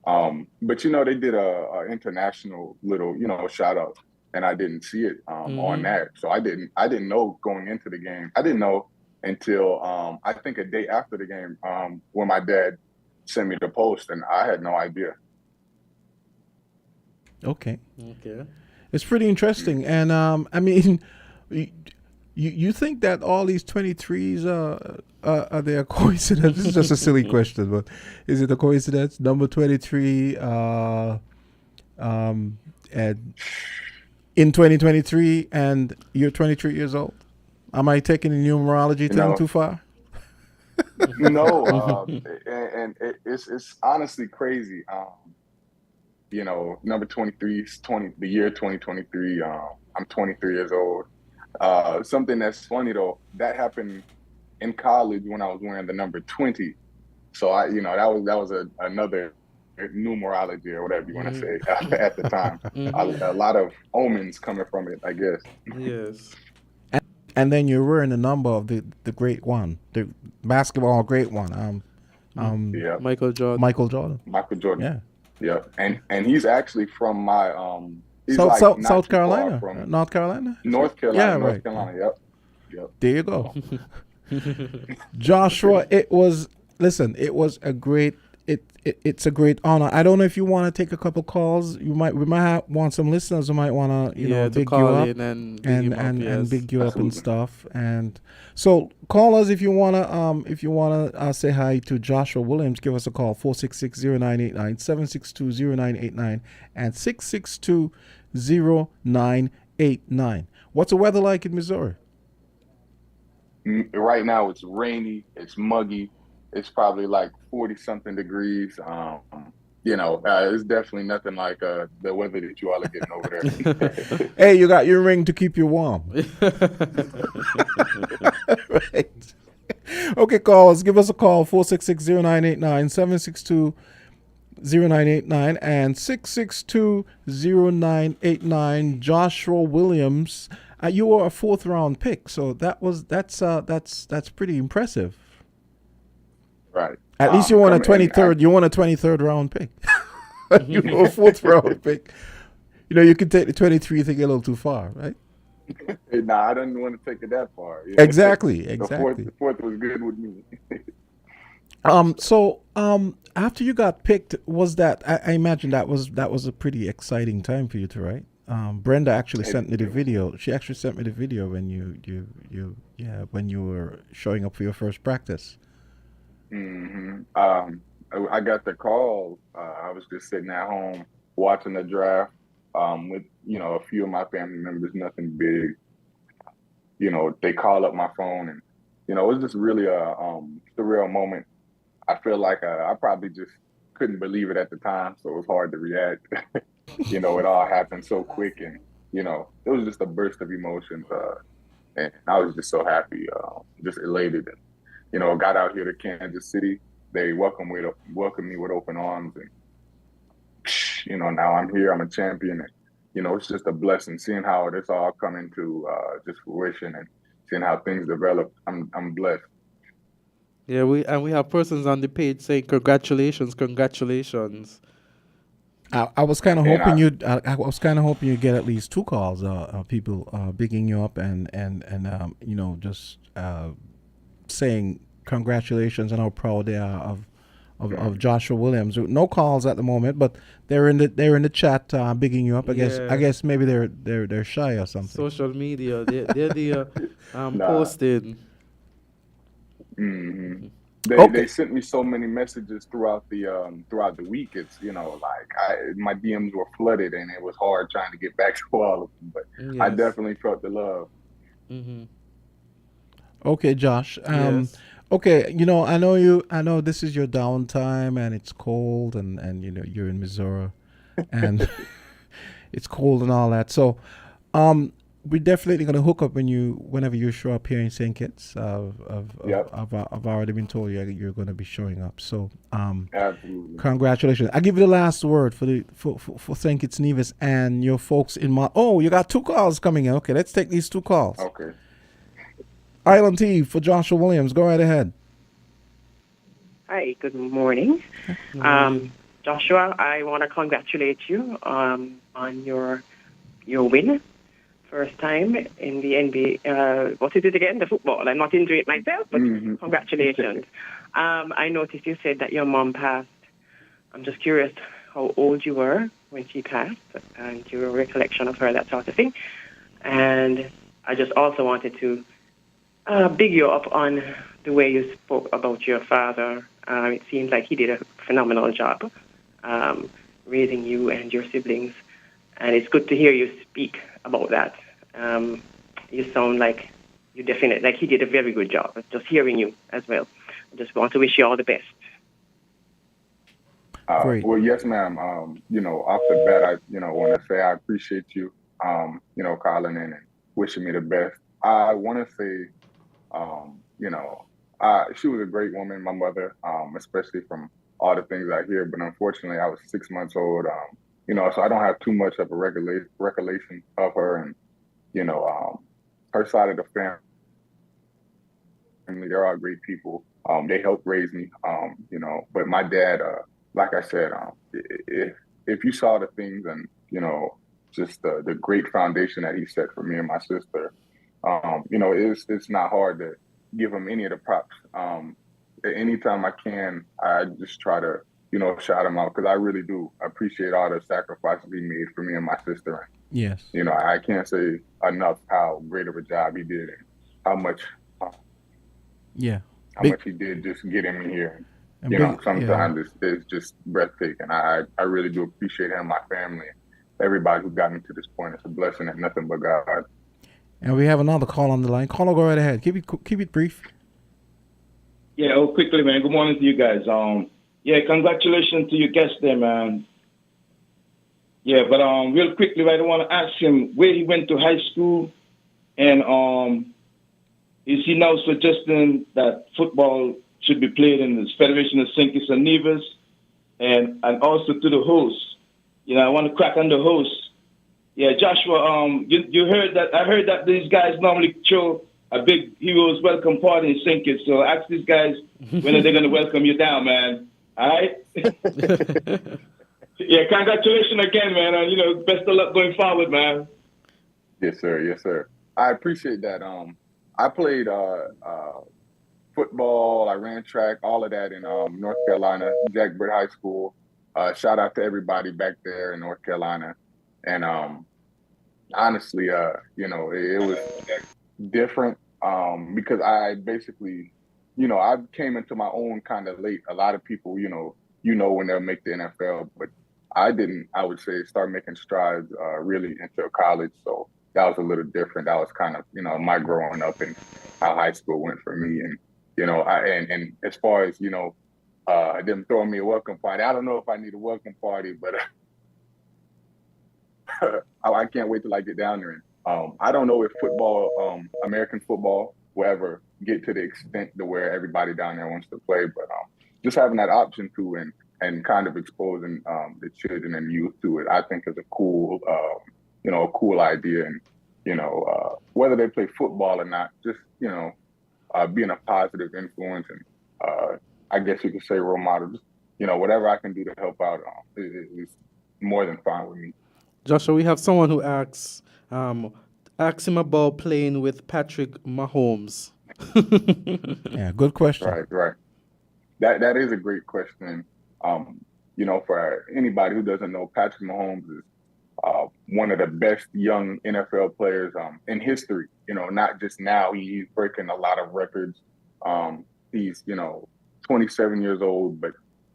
Speaker 19: But they did a international little, shout out, and I didn't see it on that. So I didn't know going into the game. I didn't know until I think a day after the game when my dad sent me the post, and I had no idea.
Speaker 2: Okay.
Speaker 1: Okay.
Speaker 2: It's pretty interesting, and I mean, you think that all these 23s are they a coincidence? This is just a silly question, but is it a coincidence? Number 23, and in 2023, and you're 23 years old. Am I taking the numerology thing too far?
Speaker 19: No, and it's honestly crazy. Number 23 is the year 2023. I'm 23 years old. Something that's funny though, that happened in college when I was wearing the number 20. So that was another numerology or whatever you want to say at the time. A lot of omens coming from it, I guess.
Speaker 1: Yes.
Speaker 2: And then you're wearing the number of the great one, the basketball great one.
Speaker 19: Yeah.
Speaker 1: Michael Jordan.
Speaker 2: Michael Jordan.
Speaker 19: Yeah. Yeah. And he's actually from my
Speaker 2: South Carolina, North Carolina.
Speaker 19: North Carolina.
Speaker 2: Yeah,
Speaker 19: North
Speaker 2: right.
Speaker 19: Carolina. Yep.
Speaker 2: There you go. Joshua, it was a great it's a great honor. I don't know if you want to take a couple calls. We might want some listeners who might want to big you up and big you up and stuff. And so call us if you wanna say hi to Joshua Williams. Give us a call 466-0989, 762-0989, and 662-0989. What's the weather like in Missouri?
Speaker 19: Right now it's rainy, it's muggy. It's probably like 40-something degrees. It's definitely nothing like the weather that you all are getting over there.
Speaker 2: Hey, you got your ring to keep you warm. Right. Okay, callers, give us a call, 466-0989, 762-0989, and 662-0989. Joshua Williams, you were a 4th round pick, so that's pretty impressive.
Speaker 19: Right.
Speaker 2: At least you won a 23rd. You won a 23rd round pick. You were a 4th round pick. You can take the 23 thing a little too far, right?
Speaker 19: Nah, I didn't want to take it that far. Yeah.
Speaker 2: Exactly.
Speaker 19: The fourth was good with me.
Speaker 2: So after you got picked, was that I imagine that was a pretty exciting time for you to write. Brenda actually sent me the video. She actually sent me the video when when you were showing up for your first practice.
Speaker 19: Mm-hmm. I got the call. I was just sitting at home watching the draft with a few of my family members. Nothing big. They call up my phone, and it was just really a surreal moment. I feel like I probably just couldn't believe it at the time, so it was hard to react. It all happened so quick, and it was just a burst of emotions, and I was just so happy, just elated. And got out here to Kansas City. They welcomed me with open arms, and now I'm here. I'm a champion, and it's just a blessing seeing how it's all coming to just fruition and seeing how things develop. I'm blessed.
Speaker 1: Yeah, we have persons on the page saying congratulations.
Speaker 2: I was kind of hoping you'd get at least 2 calls, people bigging you up and just saying congratulations and how proud they are of Joshua Williams. No calls at the moment, but they're in the chat bigging you up. I guess maybe they're shy or something.
Speaker 1: Social media, they're posting.
Speaker 19: Mm-hmm. They sent me so many messages throughout the week. It's my DMs were flooded, and it was hard trying to get back to all of them. But yes. I definitely felt the love.
Speaker 1: Mm-hmm.
Speaker 2: Okay, Josh.
Speaker 1: Yes.
Speaker 2: Okay, I know this is your downtime and it's cold and you're in Missouri and it's cold and all that. So, we're definitely gonna hook up whenever you show up here in St. Kitts. I've already been told you're gonna be showing up. So,
Speaker 19: Absolutely.
Speaker 2: congratulations. I give you the last word for St. Kitts Nevis and your folks in my. Oh, you got 2 calls coming in. Okay, let's take these 2 calls.
Speaker 19: Okay.
Speaker 2: Island T for Joshua Williams. Go right ahead.
Speaker 20: Hi, good morning. Joshua, I want to congratulate you on your win. First time in the NBA. What is it again? The football. I'm not into it myself, but congratulations. I noticed you said that your mom passed. I'm just curious how old you were when she passed and your recollection of her, that sort of thing. And I just also wanted to big you up on the way you spoke about your father. It seems like he did a phenomenal job raising you and your siblings, and it's good to hear you speak about that. You sound like you definitely, like he did a very good job. Just hearing you as well. I just want to wish you all the best.
Speaker 19: Well, yes, ma'am. Off the bat, I want to say I appreciate you, calling in and wishing me the best. I want to say, she was a great woman, my mother, especially from all the things I hear. But unfortunately, I was 6 months old, so I don't have too much of a recollection of her. And, her side of the family, they're all great people. They helped raise me, but my dad, like I said, if you saw the things and, just the great foundation that he set for me and my sister, it's not hard to give him any of the props. Anytime I can, I just try to, shout him out because I really do appreciate all the sacrifices he made for me and my sister.
Speaker 2: Yes.
Speaker 19: I can't say enough how great of a job he did and how much much he did just getting me here. Sometimes it's just breathtaking. I really do appreciate him, my family, everybody who got me to this point. It's a blessing and nothing but God.
Speaker 2: And we have another call on the line. Caller, go right ahead. Keep it brief.
Speaker 21: Yeah, quickly, man. Good morning to you guys. Congratulations to your guest there, man. Yeah, but real quickly, I want to ask him where he went to high school, and is he now suggesting that football should be played in the Federation of St. Kitts and Nevis, and also to the host. I want to crack on the host. Yeah, Joshua, you heard that? I heard that these guys normally throw a big heroes welcome party in St. Kitts. So ask these guys when are they going to welcome you down, man. All right? Yeah, congratulations again, man. Best of luck going forward, man.
Speaker 19: Yes, sir. Yes, sir. I appreciate that. I played football. I ran track, all of that in North Carolina, Jack Britt High School. Shout out to everybody back there in North Carolina. And honestly, it was different because I basically, I came into my own kind of late. A lot of people, when they'll make the NFL, but I didn't, I would say, start making strides really until college. So that was a little different. That was kind of, my growing up and how high school went for me. And, and as far as, them throwing me a welcome party, I don't know if I need a welcome party, but I can't wait till I get down there. And I don't know if football, American football, will ever get to the extent to where everybody down there wants to play. But just having that option to and kind of exposing the children and youth to it, I think is a cool, a cool idea. And whether they play football or not, just being a positive influence and I guess you could say role model. Just, whatever I can do to help out is more than fine with me.
Speaker 1: Joshua, we have someone who asks him about playing with Patrick Mahomes.
Speaker 2: Yeah, good question.
Speaker 19: Right. That is a great question. For anybody who doesn't know, Patrick Mahomes is one of the best young NFL players in history. Not just now. He's breaking a lot of records. He's 27 years old, but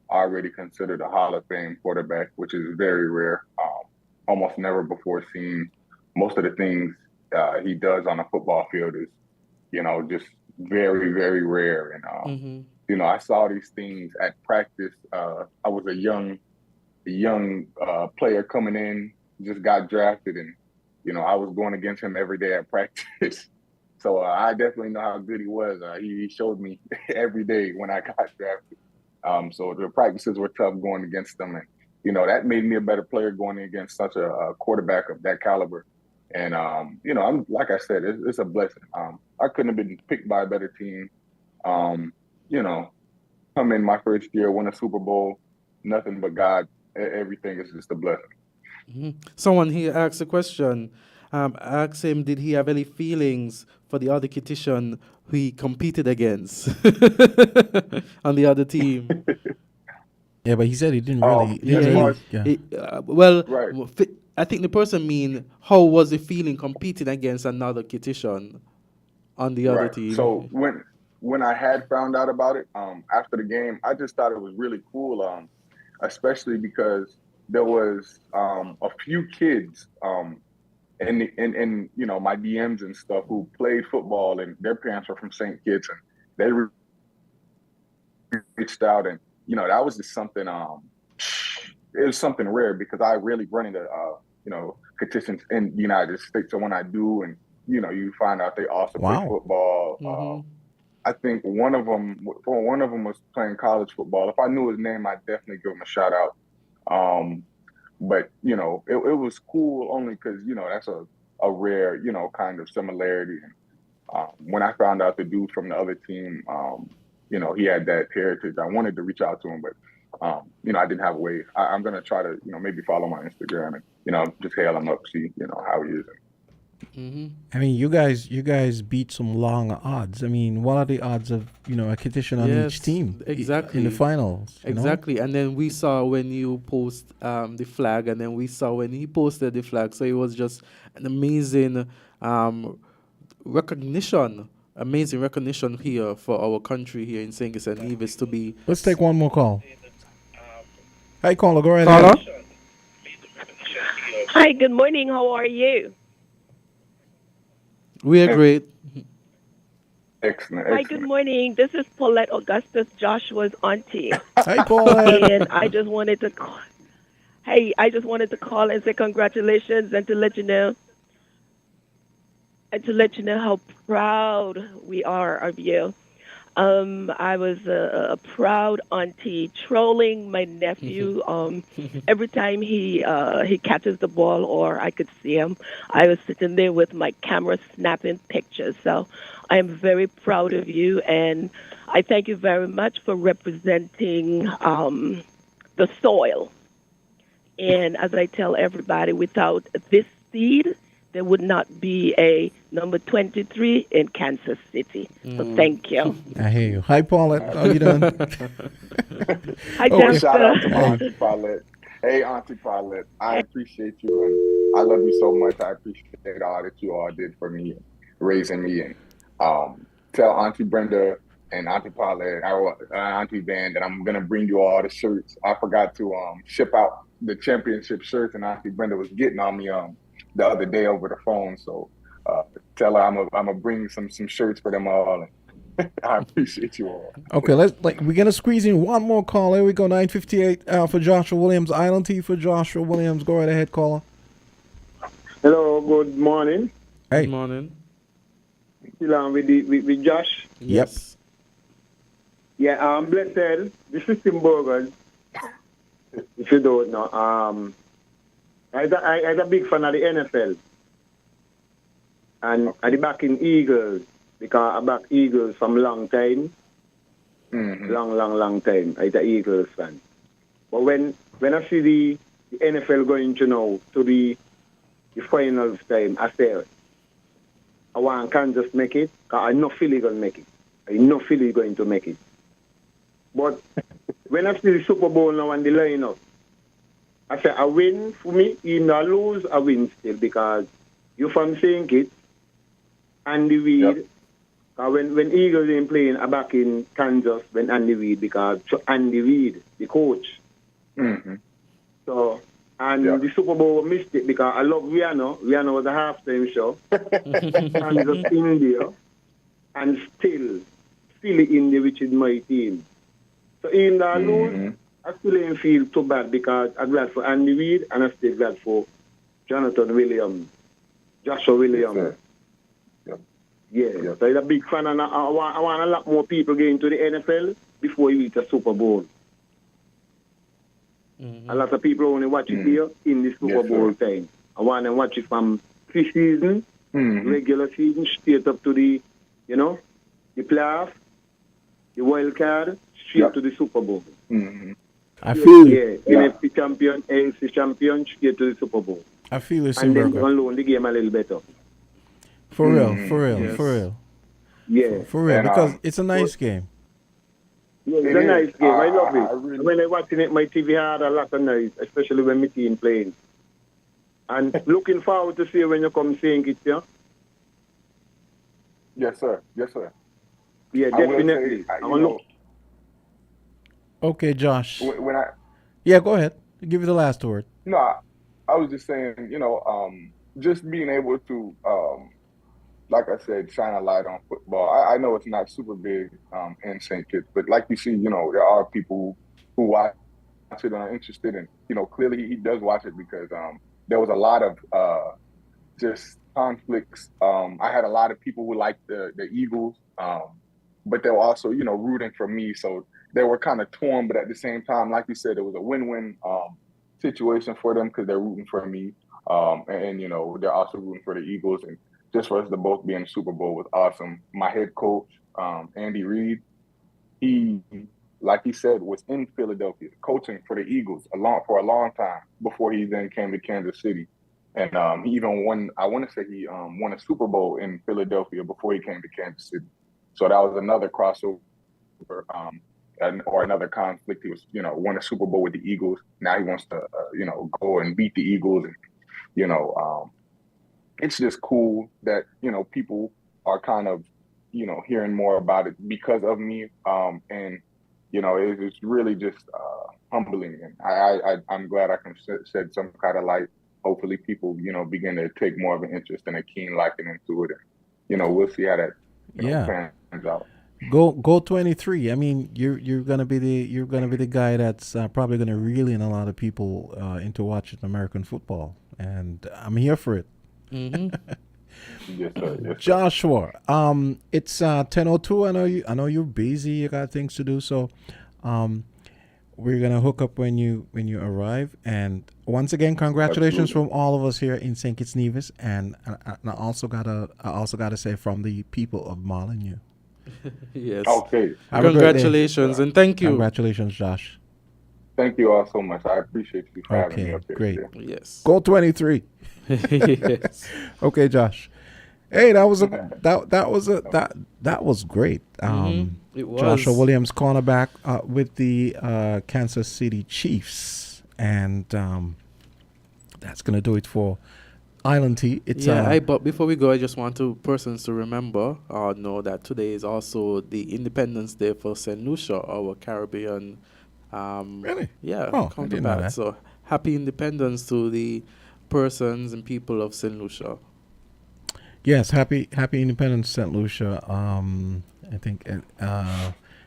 Speaker 19: already considered a Hall of Fame quarterback, which is very rare. Almost never before seen. Most of the things he does on a football field is, just very, very rare. And you know, I saw these things at practice. I was a young player coming in, just got drafted, and you know, I was going against him every day at practice. So I definitely know how good he was. He showed me every day when I got drafted. So the practices were tough going against them, and you know, that made me a better player going against such a quarterback of that caliber. And you know, I'm like I said, it's a blessing. I couldn't have been picked by a better team. You know, come in my first year, win a Super Bowl, nothing but God. Everything is just a blessing.
Speaker 1: Someone here asked a question. Asked him, did he have any feelings for the other Kittian who he competed against on the other team?
Speaker 2: Yeah, but he said he didn't really.
Speaker 1: I think the person mean how was he feeling competing against another Kittian on the other team?
Speaker 19: So when I had found out about it after the game, I just thought it was really cool, especially because there was a few kids in you know, my DMs and stuff who played football, and their parents were from St. Kitts, and they reached out, and you know, that was just something. It was something rare because I really run into you know, competitions in the United States. So when I do, and you know, you find out they also play football. I think one of them was playing college football. If I knew his name, I'd definitely give him a shout out. But you know, it was cool only because, you know, that's a rare, you know, kind of similarity. And when I found out the dude from the other team, you know, he had that heritage, I wanted to reach out to him, but you know, I didn't have a way. I'm gonna try to, you know, maybe follow my Instagram and, you know, just hail him up, see, you know, how he is.
Speaker 2: I mean, you guys beat some long odds. I mean, what are the odds of, you know, a competition on each team?
Speaker 1: Exactly.
Speaker 2: In the finals.
Speaker 1: Exactly. And then we saw when you post the flag, and then we saw when he posted the flag. So it was just an amazing recognition here for our country here in St. Kitts and Nevis to be.
Speaker 2: Let's take one more call. Hi, caller. Go right
Speaker 1: ahead.
Speaker 3: Hi, good morning. How are you?
Speaker 1: We are great.
Speaker 19: Excellent.
Speaker 3: Hi, good morning. This is Paulette Augustus, Joshua's auntie.
Speaker 2: Hi, Paulette.
Speaker 3: And I just wanted to call. Hey, I just wanted to call and say congratulations and to let you know how proud we are of you. I was a proud auntie trolling my nephew. Every time he catches the ball or I could see him, I was sitting there with my camera snapping pictures. So I am very proud of you, and I thank you very much for representing the soil. And as I tell everybody, without this seed, there would not be a number 23 in Kansas City. So thank you.
Speaker 2: I hear you. Hi, Paulette. How you doing?
Speaker 3: Hi,
Speaker 19: Jessica. Shout out to my Auntie Paulette. Hey, Auntie Paulette. I appreciate you, and I love you so much. I appreciate all that you all did for me, and raising me. And tell Auntie Brenda and Auntie Paulette, our Auntie Van, that I'm going to bring you all the shirts. I forgot to ship out the championship shirts, and Auntie Brenda was getting on me the other day over the phone. So tell her I'm gonna bring some shirts for them all. I appreciate you all.
Speaker 2: Okay, we're gonna squeeze in one more call. Here we go. 9:58 for Joshua Williams. Island T for Joshua Williams. Go right ahead, caller.
Speaker 22: Hello. Good morning.
Speaker 2: Hey.
Speaker 1: Good morning.
Speaker 22: Still on with Josh.
Speaker 1: Yes.
Speaker 22: Yeah. Blessed. This is Tim Burgers. If you don't know, I'm a big fan of the NFL. And I back in Eagles because I back Eagles from long time. Long time. I'm an Eagles fan. But when I see the NFL going to the finals time, I say I want Kansas make it because I know Philly going to make it. I know Philly going to make it. But when I see the Super Bowl now and the lineup, I say I win for me. Even though I lose, I win still because you from St. Kitts, Andy Reid. Yep. When Eagles ain't playing, I back in Kansas when Andy Reid because Andy Reid, the coach.
Speaker 19: Mm-hmm.
Speaker 22: So the Super Bowl missed it because I love Rihanna. Rihanna was a halftime show. Kansas, India. and still in there, which is my team. So even though I lose, I still ain't feel too bad because I'm glad for Andy Reid and I still glad for Jonathan Williams, Joshua Williams. Yeah, so I'm a big fan, and I want a lot more people getting to the NFL before you reach a Super Bowl. A lot of people only watch it here in the Super Bowl time. I want them to watch it from pre-season, regular season, straight up to the, the playoff, the wild card, straight to the Super Bowl.
Speaker 2: I feel
Speaker 22: it. Yeah, NFC champion, AFC champion, straight to the Super Bowl.
Speaker 2: I feel it,
Speaker 22: and then
Speaker 2: Simberger.
Speaker 22: alone the game a little better.
Speaker 2: For real.
Speaker 22: Yeah.
Speaker 2: For real,
Speaker 22: And,
Speaker 2: because it's a nice game.
Speaker 22: Yeah, it's a nice game. I love it. When I watching it, my TV had a lot of noise, especially when my team playing. And looking forward to see when you come seeing it, yeah?
Speaker 19: Yes, sir. Yes, sir.
Speaker 22: Yeah, definitely.
Speaker 2: Okay, Josh.
Speaker 19: When I
Speaker 2: go ahead. Give you the last word.
Speaker 19: No, I was just saying, just being able to, like I said, shine a light on football. I know it's not super big in St. Kitts, but like you see, there are people who watch it and are interested in, clearly he does watch it because there was a lot of just conflicts. I had a lot of people who liked the Eagles, but they were also, rooting for me. So they were kind of torn, but at the same time, like you said, it was a win-win situation for them because they're rooting for me. And they're also rooting for the Eagles. And just for us to both be in the Super Bowl was awesome. My head coach, Andy Reid, he, like he said, was in Philadelphia coaching for the Eagles for a long time before he then came to Kansas City. And he even won, I want to say he won a Super Bowl in Philadelphia before he came to Kansas City. So that was another crossover or another conflict. He was, won a Super Bowl with the Eagles. Now he wants to, go and beat the Eagles. And, it's just cool that, people are kind of, hearing more about it because of me. And, it's really just humbling. And I'm glad I can shed some kind of light. Hopefully people, begin to take more of an interest and a keen liking into it. And, we'll see how that pans out.
Speaker 2: Go 23. I mean, you're gonna be the guy that's probably gonna reel in a lot of people into watching American football, and I'm here for it.
Speaker 19: Yes, sir. Yes,
Speaker 2: Joshua, it's 10:02. I know you're busy. You got things to do, so we're gonna hook up when you arrive. And once again, congratulations from all of us here in St. Kitts Nevis, and I also gotta say from the people of Molyneux.
Speaker 1: Yes.
Speaker 19: Okay.
Speaker 1: Congratulations and thank you.
Speaker 2: Congratulations, Josh.
Speaker 19: Thank you all so much. I appreciate you for having me up here.
Speaker 2: Great.
Speaker 1: Yes.
Speaker 2: Go 23.
Speaker 1: Yes.
Speaker 2: Okay, Josh. Hey, that was great.
Speaker 1: It was.
Speaker 2: Joshua Williams, cornerback with the Kansas City Chiefs, and that's gonna do it for Island Tea. It's
Speaker 1: but before we go, I just want persons to remember or know that today is also the Independence Day for St. Lucia, our Caribbean.
Speaker 2: Really?
Speaker 1: Yeah.
Speaker 2: I didn't know that.
Speaker 1: So happy Independence to the persons and people of St. Lucia.
Speaker 2: Yes, happy Independence, St. Lucia. I think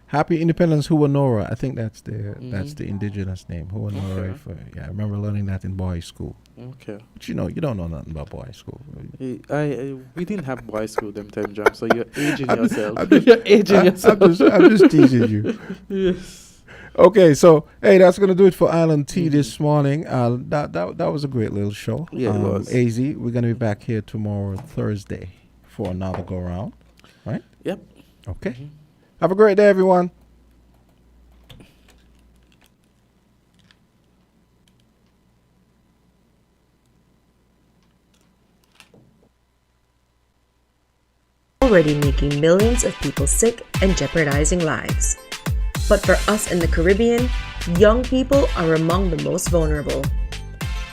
Speaker 2: happy Independence, Huanora. I think that's the indigenous name, Huanora.
Speaker 1: Okay.
Speaker 2: I remember learning that in boys' school.
Speaker 1: Okay.
Speaker 2: But you don't know nothing about boys' school.
Speaker 1: We didn't have boys' school them time, Jam. So you're aging yourself.
Speaker 2: You're aging yourself. I'm just teasing you.
Speaker 1: Yes.
Speaker 2: Okay, so hey, that's gonna do it for Island Tea this morning. That was a great little show.
Speaker 1: Yeah, it was.
Speaker 2: AZ, we're gonna be back here tomorrow, Thursday, for another go round. Right?
Speaker 1: Yep.
Speaker 2: Okay. Have a great day, everyone.
Speaker 4: Already making millions of people sick and jeopardizing lives. But for us in the Caribbean, young people are among the most vulnerable.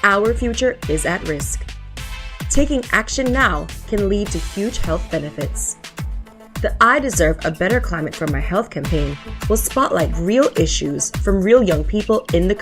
Speaker 4: Our future is at risk. Taking action now can lead to huge health benefits. The I Deserve a Better Climate for My Health campaign will spotlight real issues from real young people in the Caribbean.